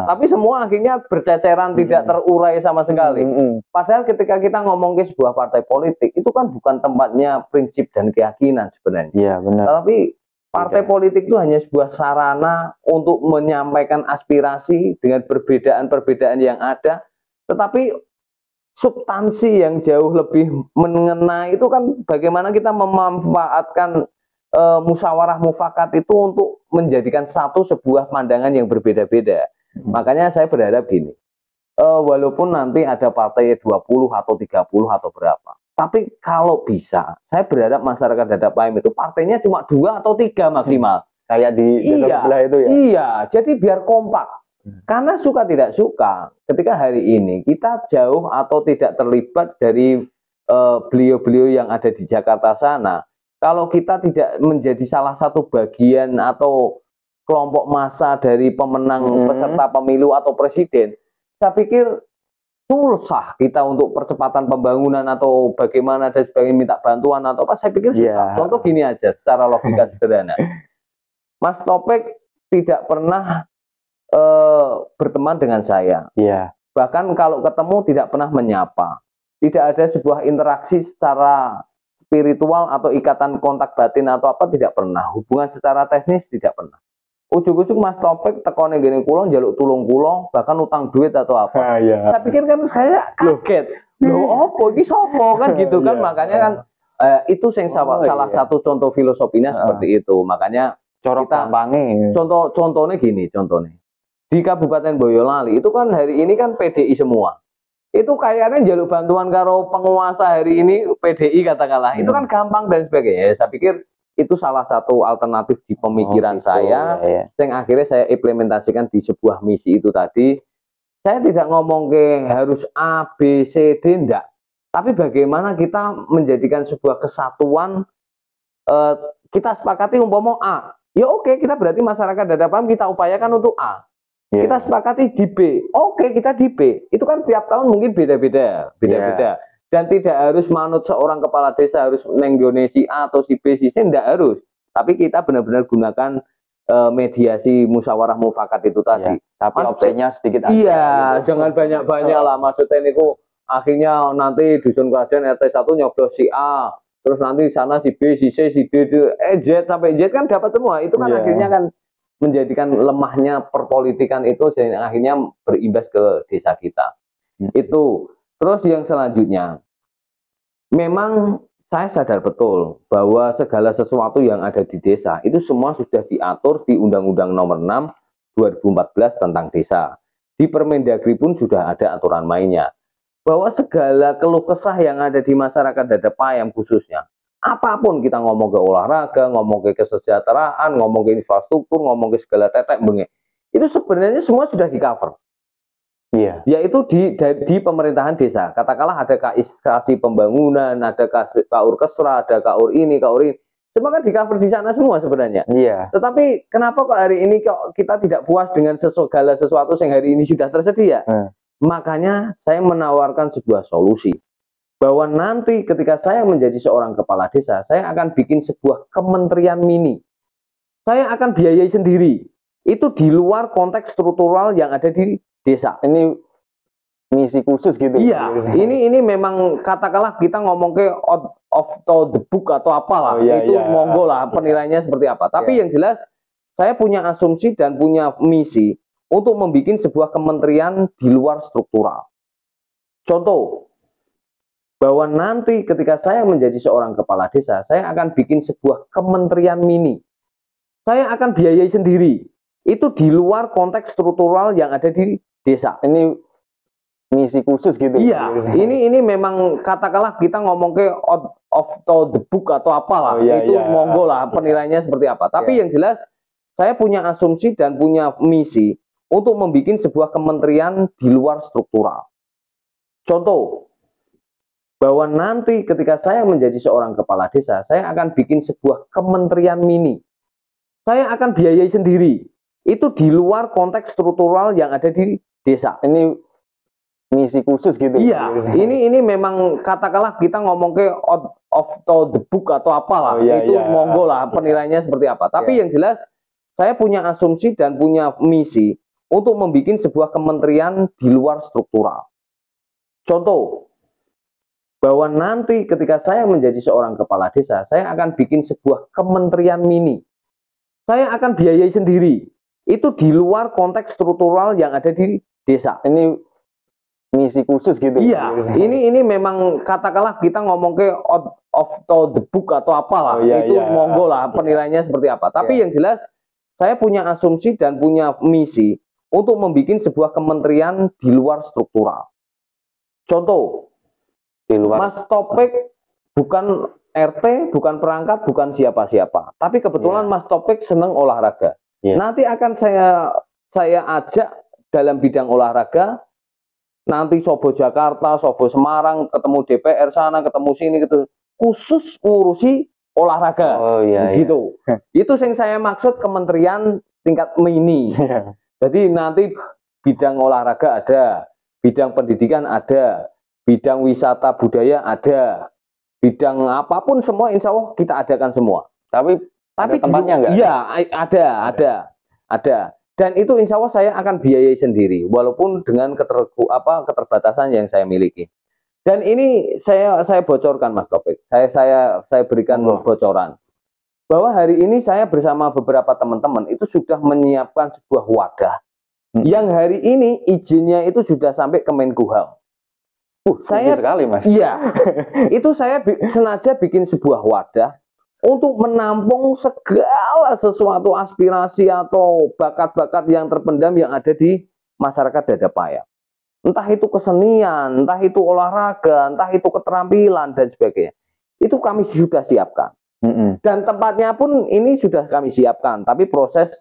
A: Tapi semua akhirnya berceceran, tidak terurai sama sekali. Padahal ketika kita ngomong ke sebuah partai politik, itu kan bukan tempatnya prinsip dan keyakinan sebenarnya.
B: Iya, benar.
A: Tapi partai politik itu hanya sebuah sarana untuk menyampaikan aspirasi dengan perbedaan-perbedaan yang ada, tetapi substansi yang jauh lebih mengena itu kan bagaimana kita memanfaatkan musyawarah mufakat itu untuk menjadikan sebuah pandangan yang berbeda-beda. Makanya saya berharap gini, walaupun nanti ada partai 20 atau 30 atau berapa, tapi kalau bisa, saya berharap masyarakat Dadapayam itu partainya cuma 2 atau 3 maksimal.
B: Kayak di desa sebelah itu ya?
A: Iya, jadi biar kompak. Karena suka tidak suka, ketika hari ini kita jauh atau tidak terlibat dari beliau-beliau yang ada di Jakarta sana, kalau kita tidak menjadi salah satu bagian atau kelompok massa dari pemenang peserta pemilu atau presiden, saya pikir susah kita untuk percepatan pembangunan atau bagaimana dan sebagainya minta bantuan atau apa, saya pikir susah. Contoh gini aja secara logika sederhana. Mas Topik tidak pernah berteman dengan saya. Bahkan kalau ketemu tidak pernah menyapa. Tidak ada sebuah interaksi secara spiritual atau ikatan kontak batin atau apa, tidak pernah. Hubungan secara teknis tidak pernah. Ujuk-ujuk Mas Topik tekone gini kulon, jaluk tulung kulon, bahkan utang duit atau apa. Saya pikir kan saya kaget. Loh, apa ini sopo kan gitu kan. Makanya kan itu salah satu contoh filosofinya seperti itu. Makanya contohnya gini, contohnya di Kabupaten Boyolali itu kan hari ini kan PDI semua. Itu kayaknya jaluk bantuan karo penguasa hari ini PDI katakanlah. Itu kan gampang dan sebagainya. Saya pikir itu salah satu alternatif di pemikiran saya, yang akhirnya saya implementasikan di sebuah misi itu tadi. Saya tidak ngomong ke harus A, B, C, D, enggak. Tapi bagaimana kita menjadikan sebuah kesatuan, kita sepakati umpama A. Ya oke, kita berarti masyarakat Dadapayam kita upayakan untuk A. Kita sepakati di B, oke kita di B. Itu kan tiap tahun mungkin beda-beda. Dan tidak harus manut seorang kepala desa harus nenggone si A atau si B, si C, tidak harus. Tapi kita benar-benar gunakan mediasi musyawarah mufakat itu tadi.
B: Tapi opsinya sedikit aja.
A: Iya, jangan banyak-banyak lah. Maksudnya ini kok akhirnya nanti dusun kerajaan RT 1 nyoblos si A, terus nanti di sana si B, si C, si D, Z sampai Z kan dapat semua. Itu kan akhirnya kan menjadikan lemahnya perpolitikan itu, dan akhirnya berimbas ke desa kita. Itu. Terus yang selanjutnya, memang saya sadar betul bahwa segala sesuatu yang ada di desa itu semua sudah diatur di Undang-Undang Nomor 6 2014 tentang desa. Di Permendagri pun sudah ada aturan mainnya. Bahwa segala keluh kesah yang ada di masyarakat Dadapayam khususnya, apapun kita ngomong ke olahraga, ngomong ke kesejahteraan, ngomong ke infrastruktur, ngomong ke segala tetek bengek, itu sebenarnya semua sudah di cover.
B: Iya.
A: Yaitu di pemerintahan desa. Katakanlah ada KIS pembangunan, ada KAUR Kesra, ada KAUR ini, KAUR ini. Semua kan di cover di sana semua sebenarnya.
B: Iya.
A: Tetapi kenapa kok hari ini kok kita tidak puas dengan segala sesuatu yang hari ini sudah tersedia? Makanya saya menawarkan sebuah solusi. Bahwa nanti ketika saya menjadi seorang kepala desa, saya akan bikin sebuah kementerian mini. Saya akan biayai sendiri. Itu di luar konteks struktural yang ada di desa.
B: Ini misi khusus gitu.
A: Iya, ini memang katakanlah kita ngomong ke out of the book atau apalah, itu monggo lah penilaiannya seperti apa. Tapi yang jelas saya punya asumsi dan punya misi untuk membuat sebuah kementerian di luar struktural. Contoh, bahwa nanti ketika saya menjadi seorang kepala desa, saya akan bikin sebuah kementerian mini. Saya akan biayai sendiri. Itu di luar konteks struktural yang ada di desa.
B: Ini misi khusus gitu.
A: Iya, ini memang katakanlah kita ngomong ke out of the book atau apalah, itu monggo lah penilaiannya seperti apa. Tapi yang jelas saya punya asumsi dan punya misi untuk membuat sebuah kementerian di luar struktural. Contoh, bahwa nanti ketika saya menjadi seorang kepala desa, saya akan bikin sebuah kementerian mini. Saya akan biayai sendiri. Itu di luar konteks struktural yang ada di desa.
B: Ini misi khusus gitu.
A: Iya, ini memang katakanlah kita ngomong ke out of the book atau apalah, itu monggo lah penilaiannya seperti apa. Tapi yang jelas saya punya asumsi dan punya misi untuk membuat sebuah kementerian di luar struktural. Contoh, bahwa nanti ketika saya menjadi seorang kepala desa, saya akan bikin sebuah kementerian mini. Saya akan biayai sendiri. Itu di luar konteks struktural yang ada di desa.
B: Ini misi khusus gitu.
A: Iya, ini memang katakanlah kita ngomong ke out of the book atau apalah, itu monggo lah penilaiannya seperti apa. Tapi yang jelas saya punya asumsi dan punya misi untuk membuat sebuah kementerian di luar struktural. Contoh,
B: di luar.
A: Mas Topik bukan RT, bukan perangkat, bukan siapa-siapa. Tapi kebetulan Mas Topik senang olahraga. Nanti akan saya ajak dalam bidang olahraga. Nanti Sobo Jakarta, Sobo Semarang, ketemu DPR sana, ketemu sini, gitu. Khusus ngurusi olahraga. Gitu. Itu yang saya maksud kementerian tingkat mini. Jadi nanti bidang olahraga ada, bidang pendidikan ada, bidang wisata budaya ada, bidang apapun semua insya Allah kita adakan semua.
B: Tapi tempatnya enggak?
A: Iya, ada. Dan itu insya Allah saya akan biayai sendiri, walaupun dengan keterbatasan yang saya miliki. Dan ini saya bocorkan, Mas Topik. Saya berikan bocoran bahwa hari ini saya bersama beberapa teman-teman itu sudah menyiapkan sebuah wadah yang hari ini izinnya itu sudah sampai ke Menkumham. Saya
B: sekali, Mas.
A: Iya, itu saya sengaja bikin sebuah wadah untuk menampung segala sesuatu aspirasi atau bakat-bakat yang terpendam yang ada di masyarakat Dadapayam. Entah itu kesenian, entah itu olahraga, entah itu keterampilan dan sebagainya. Itu kami sudah siapkan. Dan tempatnya pun ini sudah kami siapkan. Tapi proses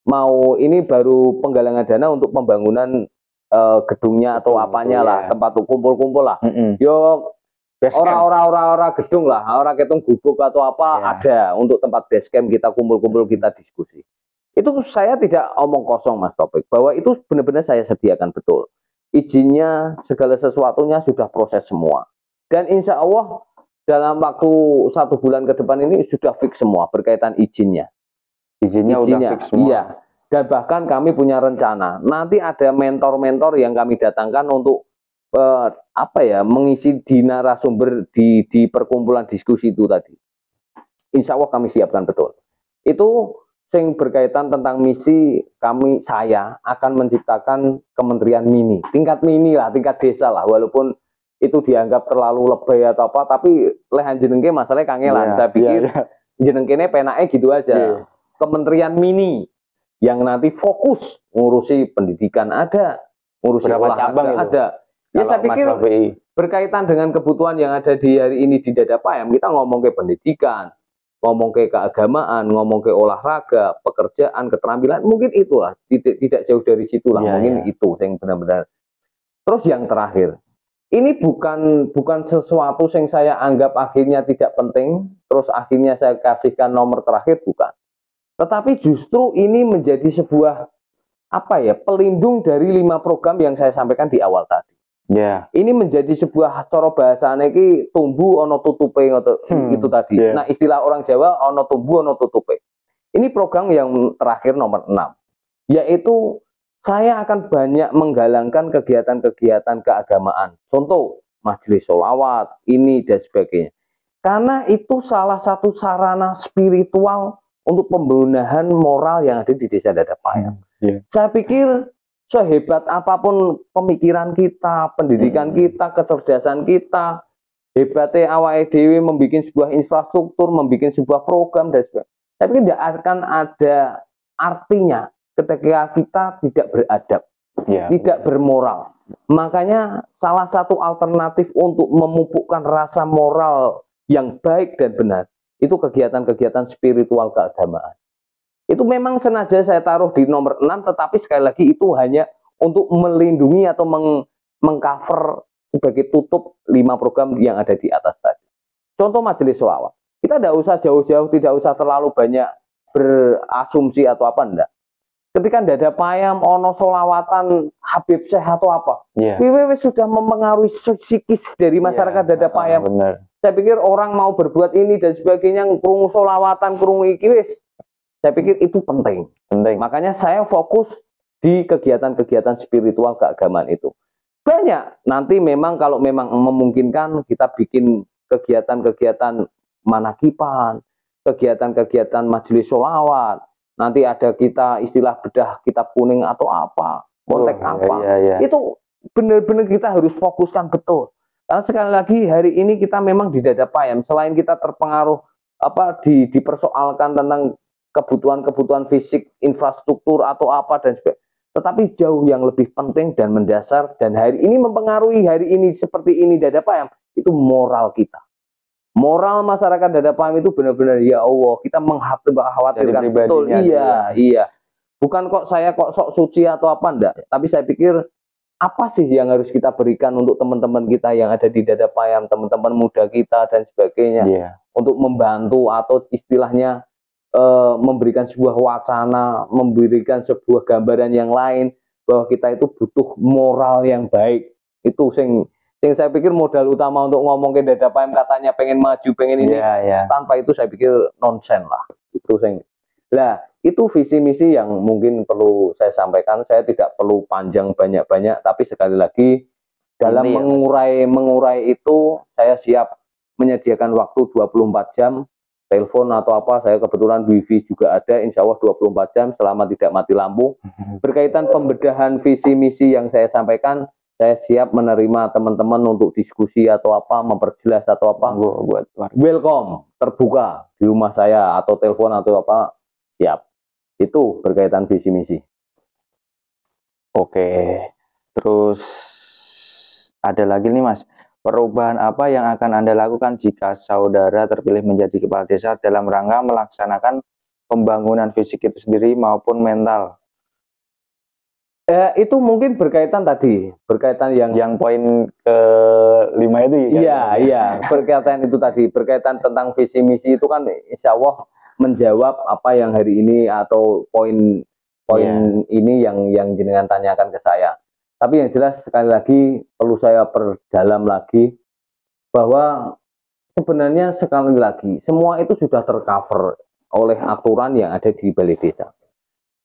A: mau ini baru penggalangan dana untuk pembangunan gedungnya atau apanya lah, tempat kumpul-kumpul lah. Yo orang gedung lah, orang ketung gubuk atau apa ada untuk tempat base camp kita kumpul-kumpul, kita diskusi. Itu saya tidak omong kosong, Mas Topik, bahwa itu benar-benar saya sediakan betul. Izinnya segala sesuatunya sudah proses semua. Dan insya Allah dalam waktu 1 bulan ke depan ini sudah fix semua berkaitan izinnya.
B: Izinnya udah fix semua.
A: Iya. Dan bahkan kami punya rencana nanti ada mentor-mentor yang kami datangkan untuk mengisi di narasumber di perkumpulan diskusi itu tadi. Insya Allah kami siapkan betul. Itu yang berkaitan tentang misi saya akan menciptakan kementerian mini, tingkat mini lah, tingkat desa lah, walaupun itu dianggap terlalu lebay atau apa, tapi lehan jenengke masalahnya kangelan. Saya pikir jenengkene penake gitu aja. Kementerian mini yang nanti fokus ngurusi pendidikan ada, ngurusi olahraga ada. Ya saya pikir berkaitan dengan kebutuhan yang ada di hari ini di Dada Payam, kita ngomong ke pendidikan, ngomong ke keagamaan, ngomong ke olahraga, pekerjaan, keterampilan, mungkin itulah, tidak jauh dari situlah, mungkin itu yang benar-benar. Terus yang terakhir, ini bukan sesuatu yang saya anggap akhirnya tidak penting, terus akhirnya saya kasihkan nomor terakhir, bukan. Tetapi justru ini menjadi sebuah pelindung dari 5 program yang saya sampaikan di awal tadi. Ini menjadi sebuah cara bahasane iki tumbuh ono tutupe itu tadi. Nah, istilah orang Jawa ono tumbuh ono tutupe. Ini program yang terakhir nomor 6, yaitu saya akan banyak menggalangkan kegiatan-kegiatan keagamaan. Contoh, majelis sholawat, ini dan sebagainya. Karena itu salah satu sarana spiritual untuk pembenahan moral yang ada di Desa Dada Payam. Saya pikir sehebat apapun pemikiran kita, pendidikan kita, kecerdasan kita, hebatnya awake dhewe membuat sebuah infrastruktur, membuat sebuah program dan sebagainya. Saya pikir tidak akan ada artinya ketika kita tidak beradab, tidak bermoral. Makanya salah satu alternatif untuk memupukkan rasa moral yang baik dan benar itu kegiatan-kegiatan spiritual keagamaan. Itu memang sengaja saya taruh di nomor 6, tetapi sekali lagi itu hanya untuk melindungi atau mengcover sebagai tutup 5 program yang ada di atas tadi. Contoh majelis sholawat. Kita tidak usah jauh-jauh, tidak usah terlalu banyak berasumsi atau apa, enggak. Ketika Dada Payam ono sholawatan Habib Syekh atau apa, PWW sudah mempengaruhi psikis dari masyarakat Dada Payam. Saya pikir orang mau berbuat ini dan sebagainya, krungu sholawatan, krungu iki wis. Saya pikir itu penting. Makanya saya fokus di kegiatan-kegiatan spiritual keagamaan itu. Banyak. Nanti memang kalau memang memungkinkan kita bikin kegiatan-kegiatan manakipan, kegiatan-kegiatan majelis sholawat. Nanti ada kita istilah bedah kitab kuning atau apa, kontek Itu benar-benar kita harus fokuskan betul. Karena sekali lagi hari ini kita memang di Dada Payam, selain kita terpengaruh dipersoalkan tentang kebutuhan-kebutuhan fisik, infrastruktur atau apa dan sebagainya. Tetapi jauh yang lebih penting dan mendasar dan hari ini mempengaruhi hari ini seperti ini Dada Payam, itu moral kita. Moral masyarakat Dada Payam itu benar-benar ya Allah, kita mengkhawatirkan betul. Iya. Bukan saya sok suci atau apa enggak, tapi saya pikir apa sih yang harus kita berikan untuk teman-teman kita yang ada di Dada Payam, teman-teman muda kita dan sebagainya. Untuk membantu atau istilahnya memberikan sebuah wacana, memberikan sebuah gambaran yang lain bahwa kita itu butuh moral yang baik. Itu sing saya pikir modal utama untuk ngomong ke Dada Payam katanya pengen maju, pengen ini. Tanpa itu saya pikir nonsen lah. Itu sing. Lah, itu visi misi yang mungkin perlu saya sampaikan. Saya tidak perlu panjang banyak-banyak, tapi sekali lagi dalam mengurai itu saya siap menyediakan waktu 24 jam. Telepon atau apa, saya kebetulan wifi juga ada, insya Allah 24 jam selama tidak mati lampu. Berkaitan pembedahan visi misi yang saya sampaikan, saya siap menerima teman-teman untuk diskusi atau apa, memperjelas atau apa. Welcome, terbuka di rumah saya atau telepon atau apa, siap. Itu berkaitan visi misi.
B: Oke, terus ada lagi nih Mas. Perubahan apa yang akan Anda lakukan jika saudara terpilih menjadi kepala desa dalam rangka melaksanakan pembangunan fisik itu sendiri maupun mental?
A: Itu mungkin berkaitan yang
B: poin ke-5 itu ya?
A: Iya, berkaitan itu tadi, berkaitan tentang visi misi itu kan insya Allah menjawab apa yang hari ini atau poin ini yang jenengan tanyakan ke saya. Tapi yang jelas sekali lagi perlu saya perdalam lagi bahwa sebenarnya sekali lagi semua itu sudah tercover oleh aturan yang ada di balai desa.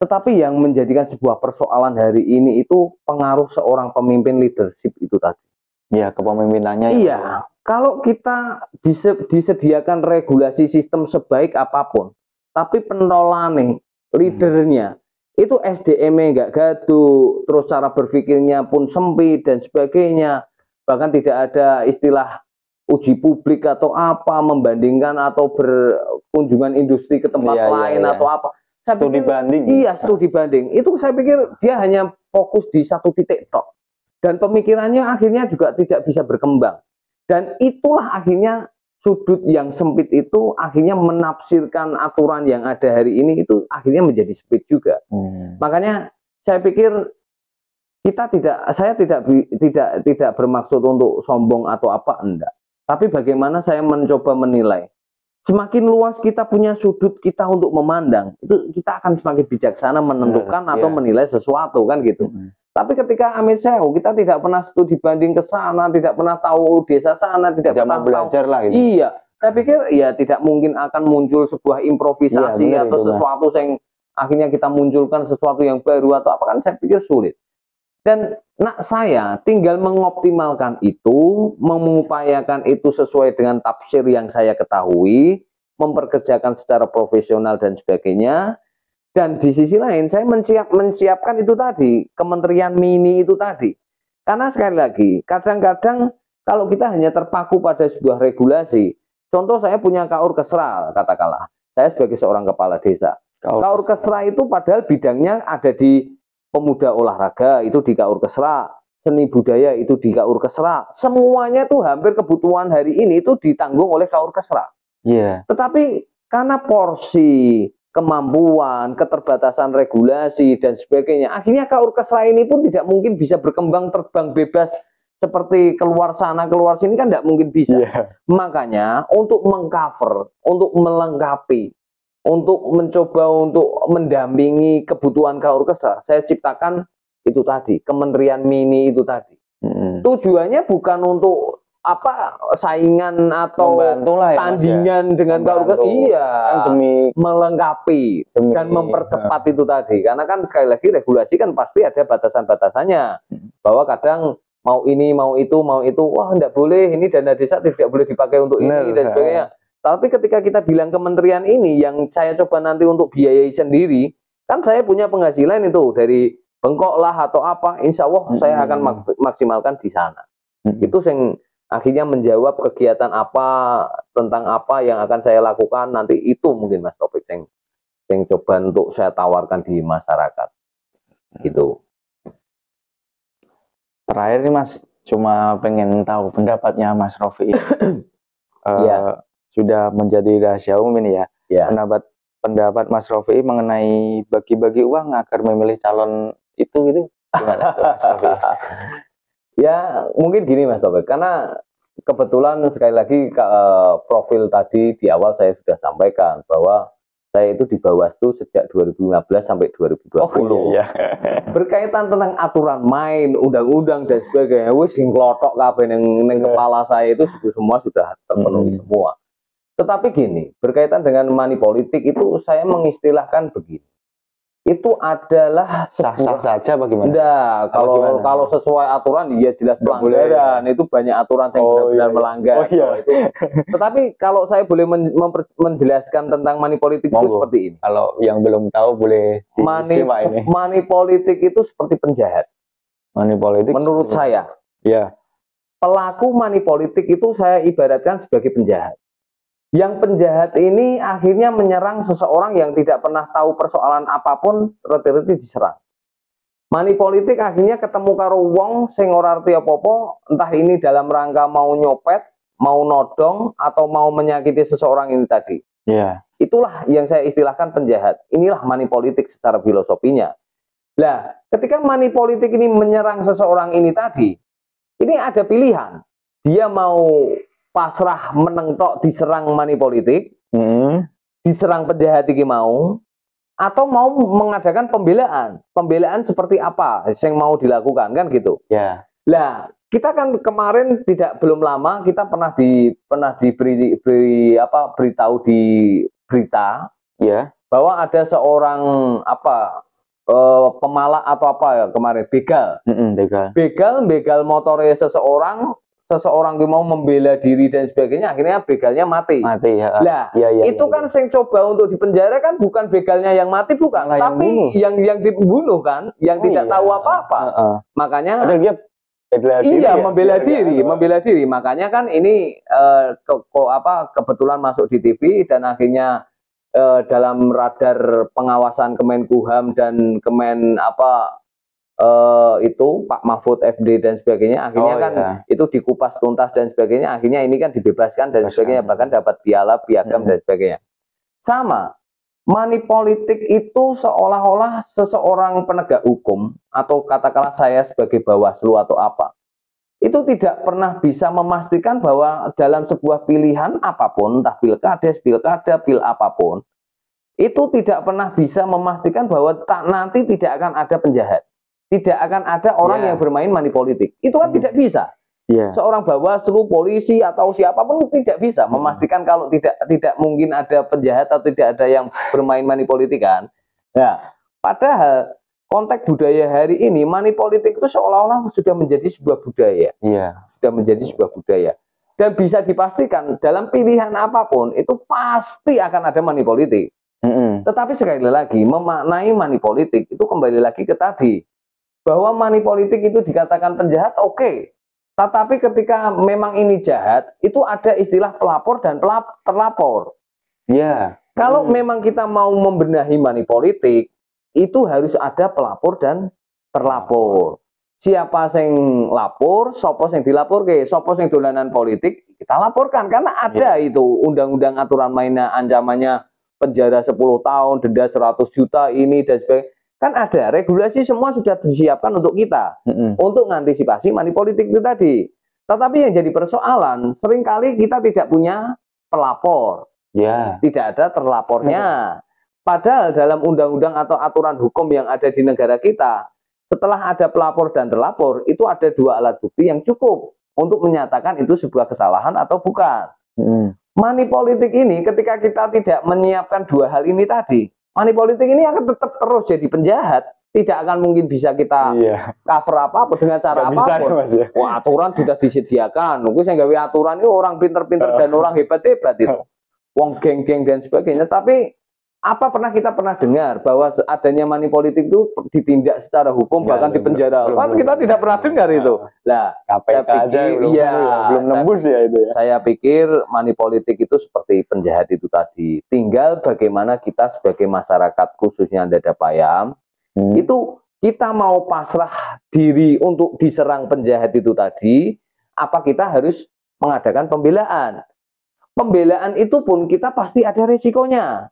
A: Tetapi yang menjadikan sebuah persoalan hari ini itu pengaruh seorang pemimpin leadership itu tadi.
B: Ya, kepemimpinannya.
A: Iya, kalau kita disediakan regulasi sistem sebaik apapun, tapi penolane leadernya itu SDM-nya nggak gaduh, terus cara berpikirnya pun sempit dan sebagainya, bahkan tidak ada istilah uji publik atau apa, membandingkan atau berkunjungan industri ke tempat lain atau apa. Saya
B: studi banding.
A: Iya, studi banding. Itu saya pikir dia hanya fokus di satu titik tok. Dan pemikirannya akhirnya juga tidak bisa berkembang. Dan itulah akhirnya sudut yang sempit itu akhirnya menafsirkan aturan yang ada hari ini itu akhirnya menjadi sempit juga. Makanya saya pikir saya tidak bermaksud untuk sombong atau apa, enggak. Tapi bagaimana saya mencoba menilai. Semakin luas kita punya sudut kita untuk memandang, itu kita akan semakin bijaksana menentukan atau menilai sesuatu kan gitu. Tapi ketika Amit Sewu, kita tidak pernah studi banding ke sana, tidak pernah tahu desa sana, tidak pernah
B: belajar lah gitu.
A: Iya, saya pikir ya tidak mungkin akan muncul sebuah improvisasi atau sesuatu yang akhirnya kita munculkan sesuatu yang baru atau apa, kan saya pikir sulit. Dan saya tinggal mengoptimalkan itu, mengupayakan itu sesuai dengan tafsir yang saya ketahui, memperkerjakan secara profesional dan sebagainya. Dan di sisi lain saya menyiapkan itu tadi, kementerian mini itu tadi. Karena sekali lagi, kadang-kadang kalau kita hanya terpaku pada sebuah regulasi, contoh saya punya Kaur Kesra, katakanlah, saya sebagai seorang kepala desa. Kaur Kesra itu padahal bidangnya ada di pemuda olahraga, itu di Kaur Kesra, seni budaya itu di Kaur Kesra, semuanya tuh hampir kebutuhan hari ini itu ditanggung oleh Kaur Kesra. Tetapi karena porsi, kemampuan, keterbatasan regulasi dan sebagainya, akhirnya Kaur Kesra ini pun tidak mungkin bisa berkembang terbang bebas seperti keluar sana keluar sini, kan tidak mungkin bisa. Makanya untuk mengcover, untuk melengkapi, untuk mencoba untuk mendampingi kebutuhan Kaur Kesra, saya ciptakan itu tadi, kementerian mini itu tadi. Tujuannya bukan untuk apa saingan atau tandingan dengan Kaur Kesra, demi melengkapi dan mempercepat itu tadi. Karena kan sekali lagi regulasi kan pasti ada batasan-batasannya, bahwa kadang mau ini, mau itu, wah enggak boleh, ini dana desa tidak boleh dipakai untuk ini dan sebagainya. Tapi ketika kita bilang kementerian ini yang saya coba nanti untuk biayai sendiri, kan saya punya penghasilan itu dari bengkok lah atau apa, insya Allah saya akan maksimalkan di sana. Itu yang akhirnya menjawab kegiatan apa, tentang apa yang akan saya lakukan nanti, itu mungkin Mas Taufik yang coba untuk saya tawarkan di masyarakat. Gitu.
B: Terakhir nih Mas, cuma pengen tahu pendapatnya Mas Rofi. Sudah menjadi rahasia umum ini ya. Pendapat Mas Rofi mengenai bagi-bagi uang agar memilih calon itu gitu gimana tuh, Mas Rofi?
A: Ya mungkin gini Mas Taufik, karena kebetulan sekali lagi profil tadi di awal saya sudah sampaikan bahwa saya itu di Bawaslu sejak 2015 sampai 2020. Berkaitan tentang aturan main, undang-undang dan sebagainya, wis sing klothok kabeh ning kepala saya itu semua sudah terpenuhi semua. Tetapi gini, berkaitan dengan money politik itu saya mengistilahkan begini. Itu adalah
B: sah-sah saja bagaimana?
A: Enggak, kalau sesuai aturan ya jelas pelanggaran. Itu banyak aturan yang benar-benar melanggar. Tetapi kalau saya boleh menjelaskan tentang money politik itu seperti ini.
B: Kalau yang belum tahu boleh disimak ini.
A: Money politik itu seperti penjahat.
B: Money politik
A: menurut saya. Pelaku money politik itu saya ibaratkan sebagai penjahat. Yang penjahat ini akhirnya menyerang seseorang yang tidak pernah tahu persoalan apapun, reti-reti diserang. Money politik akhirnya ketemu karo wong sing ora arti apa-apa, entah ini dalam rangka mau nyopet, mau nodong, atau mau menyakiti seseorang ini tadi. Itulah yang saya istilahkan penjahat. Inilah money politik secara filosofinya. Nah, ketika money politik ini menyerang seseorang ini tadi, ini ada pilihan. Dia mau pasrah menengtok diserang money politik, diserang penjahat iki mau, atau mau mengadakan pembelaan seperti apa yang mau dilakukan, kan gitu. Lah, kita kan kemarin belum lama kita pernah diberi beritahu di berita bahwa ada seorang pemalak atau apa ya kemarin, begal motornya seseorang yang mau membela diri dan sebagainya, akhirnya begalnya mati. Lah, itu kan yang coba untuk dipenjara kan bukan begalnya yang mati, bukan, tapi yang dibunuh kan, yang tidak tahu apa-apa. Makanya Iya,
B: ya?
A: membela diri. Makanya kan ini kebetulan masuk di TV dan akhirnya dalam radar pengawasan Kemenkumham dan itu Pak Mahfud FD dan sebagainya, akhirnya kan itu dikupas tuntas dan sebagainya, akhirnya ini kan dibebaskan dan sebagainya, bahkan dapat piagam dan sebagainya. Sama, money politik itu seolah-olah seseorang penegak hukum atau katakanlah saya sebagai Bawaslu atau apa, itu tidak pernah bisa memastikan bahwa dalam sebuah pilihan apapun, entah pilkades, pilkada, pil apapun, itu tidak pernah bisa memastikan bahwa nanti tidak akan ada penjahat, tidak akan ada orang yang bermain money politik. Itu kan tidak bisa. Seorang Bawaslu, polisi atau siapapun tidak bisa memastikan kalau tidak mungkin ada penjahat atau tidak ada yang bermain money politik kan. Nah, padahal konteks budaya hari ini money politik itu seolah-olah sudah menjadi sebuah budaya. Sudah menjadi sebuah budaya. Dan bisa dipastikan dalam pilihan apapun itu pasti akan ada money politik. Tetapi sekali lagi memaknai money politik itu kembali lagi ke tadi bahwa money politik itu dikatakan penjahat, oke. Tetapi ketika memang ini jahat, itu ada istilah pelapor dan terlapor. Kalau memang kita mau membenahi money politik, itu harus ada pelapor dan terlapor. Siapa yang lapor, sopo yang dilapor ke, sopo yang dolanan politik, kita laporkan. Karena ada itu undang-undang aturan mainnya, ancamannya penjara 10 tahun, denda 100 juta, ini dan sebagainya. Kan ada regulasi, semua sudah disiapkan untuk kita untuk mengantisipasi money politik itu tadi. Tetapi yang jadi persoalan seringkali kita tidak punya pelapor, tidak ada terlapornya. Padahal dalam undang-undang atau aturan hukum yang ada di negara kita, setelah ada pelapor dan terlapor, itu ada 2 alat bukti yang cukup untuk menyatakan itu sebuah kesalahan atau bukan. Money politik ini ketika kita tidak menyiapkan 2 hal ini tadi, money politik ini akan tetap terus jadi penjahat. Tidak akan mungkin bisa kita cover apa-apa dengan cara apapun. Wah, aturan sudah disediakan. Mungkin saya gawe aturan itu orang pinter-pinter dan orang hebat-hebat itu. Wong geng-geng dan sebagainya. Tapi apa kita pernah dengar bahwa adanya money politik itu ditindak secara hukum bahkan dipenjara? Kita tidak pernah dengar itu. Lah,
B: KPK aja belum nembus ya itu ya.
A: Saya pikir money politik itu seperti penjahat itu tadi. Tinggal bagaimana kita sebagai masyarakat khususnya Dada Payam itu kita mau pasrah diri untuk diserang penjahat itu tadi, apa kita harus mengadakan pembelaan? Pembelaan itu pun kita pasti ada resikonya.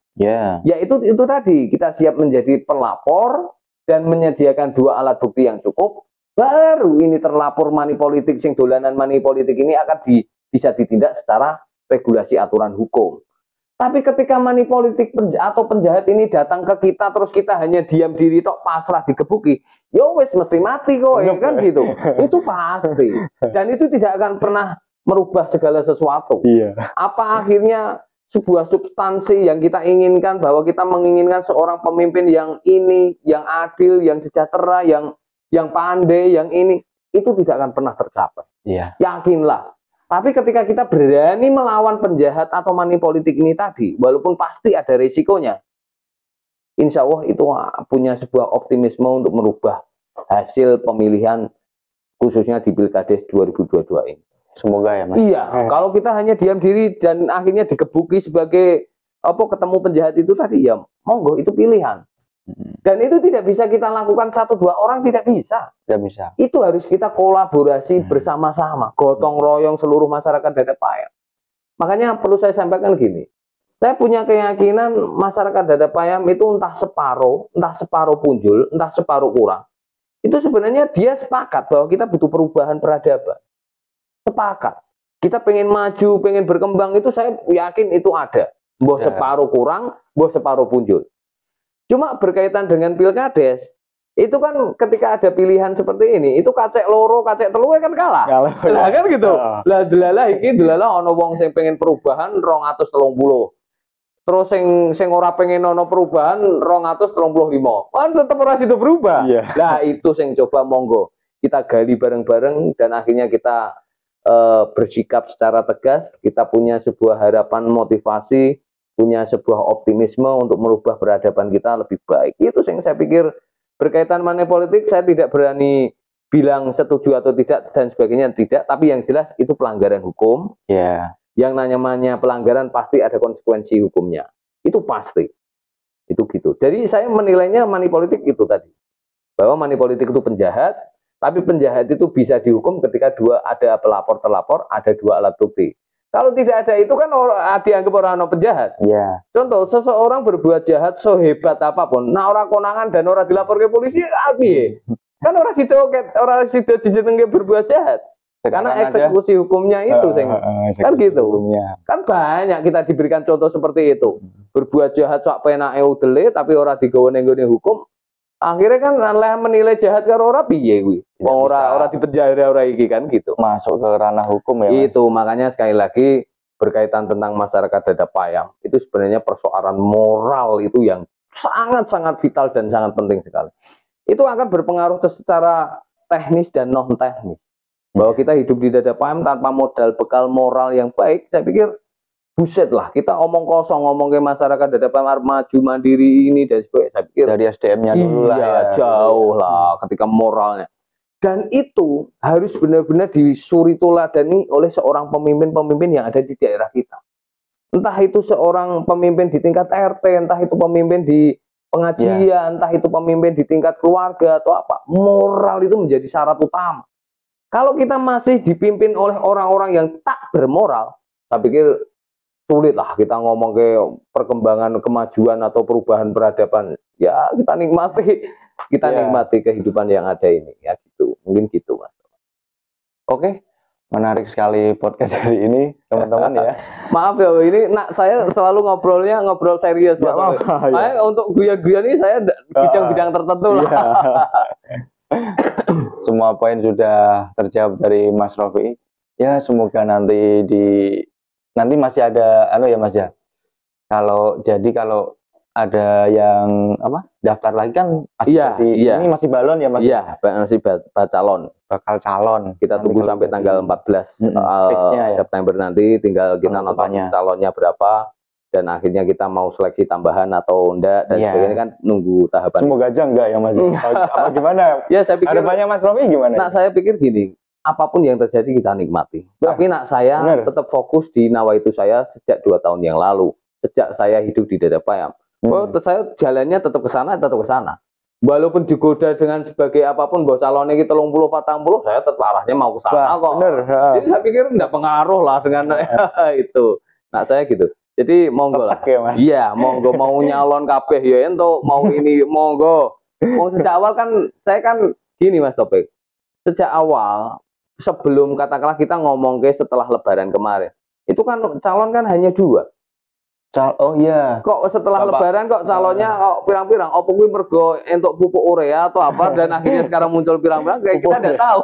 A: Yaitu itu tadi, kita siap menjadi pelapor dan menyediakan 2 alat bukti yang cukup, baru ini terlapor money politik, sing dolanan money politik ini akan bisa ditindak secara regulasi aturan hukum. Tapi ketika money politik atau penjahat ini datang ke kita, terus kita hanya diam diri tok, pasrah digebuki, yo wes mesti mati kok, kan gitu. Itu pasti. Dan itu tidak akan pernah merubah segala sesuatu. Apa akhirnya sebuah substansi yang kita inginkan, bahwa kita menginginkan seorang pemimpin yang ini, yang adil, yang sejahtera, yang pandai, yang ini, itu tidak akan pernah tercapai. Yakinlah. Tapi ketika kita berani melawan penjahat atau money politik ini tadi, walaupun pasti ada risikonya, insya Allah itu punya sebuah optimisme untuk merubah hasil pemilihan khususnya di Pilkades 2022 ini.
B: Semoga ya Mas.
A: Kalau kita hanya diam diri dan akhirnya digebuki sebagai ketemu penjahat itu tadi, ya monggo, itu pilihan. Dan itu tidak bisa kita lakukan 1-2 orang, tidak bisa. Itu harus kita kolaborasi bersama-sama, gotong royong seluruh masyarakat Dada Payam. Makanya perlu saya sampaikan gini, saya punya keyakinan masyarakat Dada Payam itu entah separuh punjul, entah separuh kurang. Itu sebenarnya dia sepakat bahwa kita butuh perubahan peradaban. Sepakat. Kita pengen maju, pengen berkembang, itu saya yakin itu ada. Mbah separuh kurang, mbah separuh punjul. Cuma berkaitan dengan pilkades, itu kan ketika ada pilihan seperti ini, itu kacek loro, kacek telu kan kalah. Lah kan gitu. Lah delalah iki delalah ana wong sing pengen perubahan 230. Terus sing ora pengen ono perubahan 235. Kan tetep ora sido berubah. Lah itu sing coba monggo kita gali bareng-bareng dan akhirnya kita bersikap secara tegas, kita punya sebuah harapan, motivasi, punya sebuah optimisme untuk merubah peradaban kita lebih baik. Itu yang saya pikir berkaitan money politik, saya tidak berani bilang setuju atau tidak dan sebagainya tidak, tapi yang jelas itu pelanggaran hukum.
B: Ya.
A: Yang namanya pelanggaran pasti ada konsekuensi hukumnya. Itu pasti. Itu gitu. Jadi saya menilainya money politik itu tadi. Bahwa money politik itu penjahat, tapi penjahat itu bisa dihukum ketika ada pelapor terlapor, ada 2 alat bukti. Kalau tidak ada itu kan dianggap orang penjahat.
B: Ya.
A: Contoh, seseorang berbuat jahat sehebat apapun, nah orang konangan dan orang dilapor ke polisi, kan orang sido dijenenge berbuat jahat. Karena eksekusi hukumnya itu, kan gitu. Hukumnya. Kan banyak kita diberikan contoh seperti itu. Berbuat jahat sak penake udele, tapi orang digawe-nggone hukum. Akhirnya kan lah menilai jahat karo ora piye kuwi. Wong ora dipenjara ora iki kan gitu.
B: Masuk ke ranah hukum ya. Mas?
A: Itu makanya sekali lagi berkaitan tentang masyarakat Dadap Payam itu sebenarnya persoalan moral itu yang sangat-sangat vital dan sangat penting sekali. Itu akan berpengaruh secara teknis dan non teknis. Bahwa kita hidup di Dadap Payam tanpa modal bekal moral yang baik, saya pikir buset lah, kita omong kosong ngomong ke masyarakat Dadap Payam maju mandiri ini dan sebagainya. Saya pikir
B: dari SDM-nya dulu lah ya.
A: Jauh lah ketika moralnya. Dan itu harus benar-benar disuri teladani oleh seorang pemimpin-pemimpin yang ada di daerah kita. Entah itu seorang pemimpin di tingkat RT, entah itu pemimpin di pengajian, entah itu pemimpin di tingkat keluarga atau apa. Moral itu menjadi syarat utama. Kalau kita masih dipimpin oleh orang-orang yang tak bermoral, saya pikir sulit lah kita ngomong ke perkembangan kemajuan atau perubahan peradaban. Ya kita nikmati kehidupan yang ada ini. Ya gitu, mungkin gitu Mas.
B: Oke, menarik sekali podcast hari ini teman-teman ya.
A: Maaf ya, ini saya selalu ngobrol serius. Ya. Untuk guya-guya ini saya bidang-bidang tertentu lah.
B: Semua poin sudah terjawab dari Mas Rofi. Ya semoga nanti masih ada ya Mas ya. Kalau ada yang daftar lagi kan ini masih balon ya Mas.
A: Iya, masih bakal calon. Kita tunggu sampai tanggal 14 September nanti, tinggal kita nonton calonnya berapa. Dan akhirnya kita mau seleksi tambahan atau enggak dan sebagainya kan nunggu tahapan.
B: Semoga aja enggak ya Mas. Apa gimana?
A: Ya saya pikir
B: harapannya Mas Rofi gimana?
A: Nah saya pikir gini, apapun yang terjadi kita nikmati. Tapi saya tetap fokus di nawaitu saya sejak 2 tahun yang lalu, sejak saya hidup di Dadap Payam. Saya jalannya tetap ke sana. Walaupun digoda dengan sebagai apapun, bahwa calonnya kita 30-40, saya tetap arahnya mau ke sana kok. Jadi saya pikir enggak pengaruh lah dengan itu. Nah saya gitu. Jadi monggo lah. Iya, monggo mau nyalon kabeh ya ento, mau ini monggo. Sejak awal kan saya kan gini Mas Topik. Sejak awal sebelum katakanlah kita ngomong ke setelah lebaran kemarin. Itu kan calon kan hanya 2.
B: Oh iya.
A: Kok setelah lebaran kok calonnya kok pirang-pirang opo kuwi mergo entuk pupuk urea atau apa dan akhirnya sekarang muncul pirang-pirang kayak kita enggak tahu.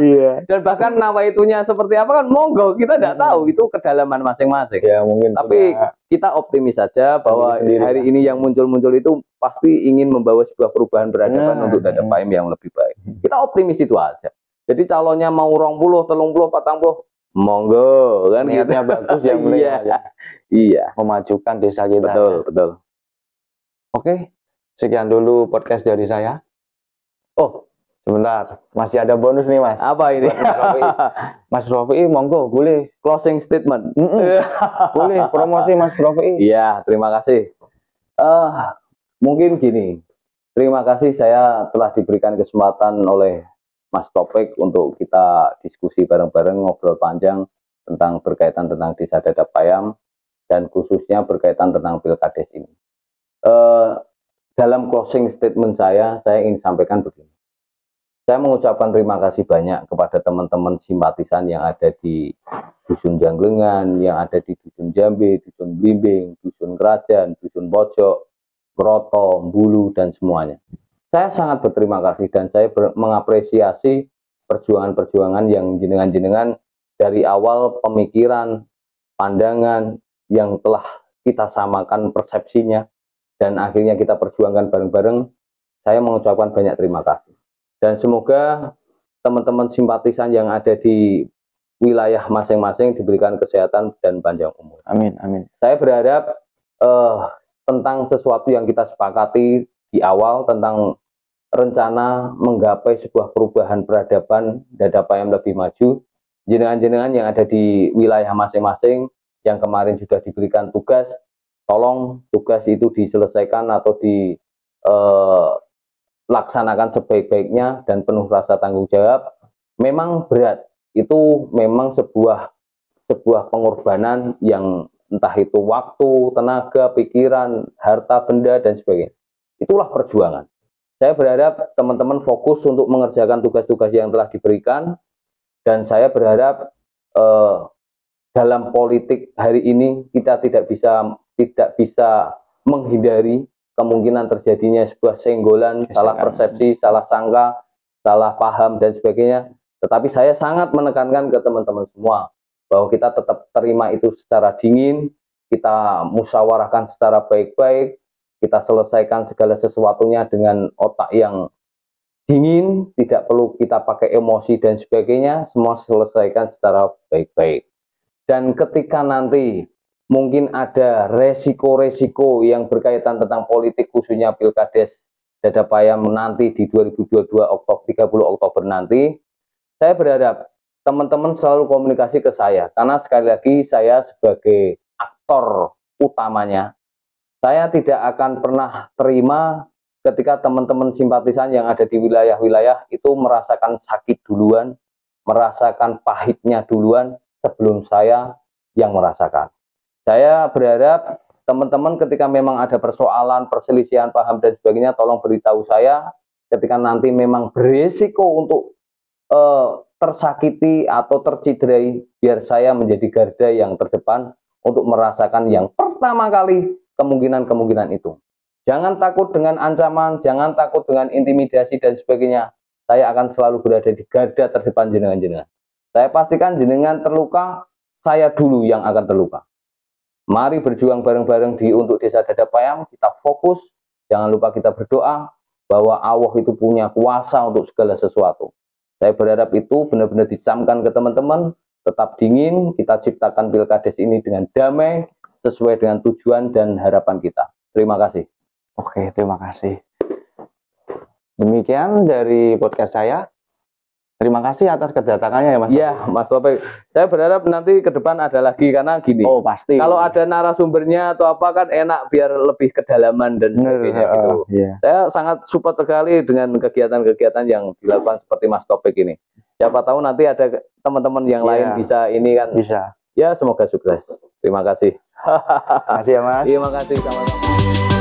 B: Iya.
A: Dan bahkan nawaitunya seperti apa kan monggo kita enggak tahu, itu kedalaman masing-masing.
B: Ya mungkin.
A: Tapi kita optimis saja bahwa hari ini yang muncul-muncul itu pasti ingin membawa sebuah perubahan peradaban untuk Dadap Payam yang lebih baik. Kita optimis itu aja. Jadi calonnya mau 20, 30, 40 monggo kan
B: niatnya gitu. Bagus yang
A: iya
B: memajukan desa kita.
A: Betul.
B: Oke, sekian dulu podcast dari saya. Oh sebentar, masih ada bonus nih Mas.
A: Apa ini?
B: Mas Rofi monggo boleh
A: closing statement.
B: Boleh promosi Mas Rofi.
A: Iya, terima kasih. Mungkin gini, terima kasih saya telah diberikan kesempatan oleh Mas Topik untuk kita diskusi bareng-bareng, ngobrol panjang berkaitan tentang Desa Dadap Payam dan khususnya berkaitan tentang Pilkades ini. Dalam closing statement saya ingin sampaikan begini. Saya mengucapkan terima kasih banyak kepada teman-teman simpatisan yang ada di Dusun Janglengan, yang ada di Dusun Jambe, Dusun Blimbing, Dusun Kerajaan, Dusun Pojok, Kroto, Bulu, dan semuanya. Saya sangat berterima kasih dan saya mengapresiasi perjuangan-perjuangan yang jenengan-jenengan dari awal pemikiran, pandangan yang telah kita samakan persepsinya dan akhirnya kita perjuangkan bareng-bareng. Saya mengucapkan banyak terima kasih. Dan semoga teman-teman simpatisan yang ada di wilayah masing-masing diberikan kesehatan dan panjang umur.
B: Amin.
A: Saya berharap tentang sesuatu yang kita sepakati di awal tentang rencana menggapai sebuah perubahan peradaban Dadapayam lebih maju. Jenengan-jenengan yang ada di wilayah masing-masing yang kemarin sudah diberikan tugas, tolong tugas itu diselesaikan atau dilaksanakan sebaik-baiknya dan penuh rasa tanggung jawab. Memang berat, itu memang sebuah pengorbanan yang entah itu waktu, tenaga, pikiran, harta, benda, dan sebagainya. Itulah perjuangan. Saya berharap teman-teman fokus untuk mengerjakan tugas-tugas yang telah diberikan, dan saya berharap dalam politik hari ini kita tidak bisa menghindari kemungkinan terjadinya sebuah senggolan, salah persepsi, salah sangka, salah paham, dan sebagainya. Tetapi saya sangat menekankan ke teman-teman semua bahwa kita tetap terima itu secara dingin, kita musyawarahkan secara baik-baik, kita selesaikan segala sesuatunya dengan otak yang dingin, tidak perlu kita pakai emosi dan sebagainya, semua selesaikan secara baik-baik. Dan ketika nanti mungkin ada resiko-resiko yang berkaitan tentang politik, khususnya Pilkades Dadapayam nanti di 2022 30 Oktober nanti, saya berharap teman-teman selalu komunikasi ke saya, karena sekali lagi saya sebagai aktor utamanya, saya tidak akan pernah terima ketika teman-teman simpatisan yang ada di wilayah-wilayah itu merasakan sakit duluan, merasakan pahitnya duluan sebelum saya yang merasakan. Saya berharap teman-teman ketika memang ada persoalan, perselisihan paham dan sebagainya, tolong beritahu saya ketika nanti memang berisiko untuk tersakiti atau terciderai, biar saya menjadi garda yang terdepan untuk merasakan yang pertama kali kemungkinan-kemungkinan itu. Jangan takut dengan ancaman, jangan takut dengan intimidasi dan sebagainya. Saya akan selalu berada di garda terdepan jenengan-jenengan. Saya pastikan jenengan terluka, saya dulu yang akan terluka. Mari berjuang bareng-bareng untuk Desa Dadapayam, kita fokus, jangan lupa kita berdoa bahwa Allah itu punya kuasa untuk segala sesuatu. Saya berharap itu benar-benar dicamkan ke teman-teman, tetap dingin, kita ciptakan Pilkades ini dengan damai, sesuai dengan tujuan dan harapan kita. Terima kasih.
B: Oke, terima kasih. Demikian dari podcast saya. Terima kasih atas kedatangannya ya Mas.
A: Iya, Mas Topik. Saya berharap nanti ke depan ada lagi, karena gini.
B: Oh, pasti.
A: Kalau ada narasumbernya atau apa kan enak, biar lebih kedalaman dan sebagainya gitu.
B: Iya.
A: Saya sangat support sekali dengan kegiatan-kegiatan yang dilakukan seperti Mas Topik ini. Siapa tahu nanti ada teman-teman yang lain bisa ini kan.
B: Bisa.
A: Ya, semoga sukses. Terima kasih.
B: Terima kasih ya Mas.
A: Terima kasih sama-sama.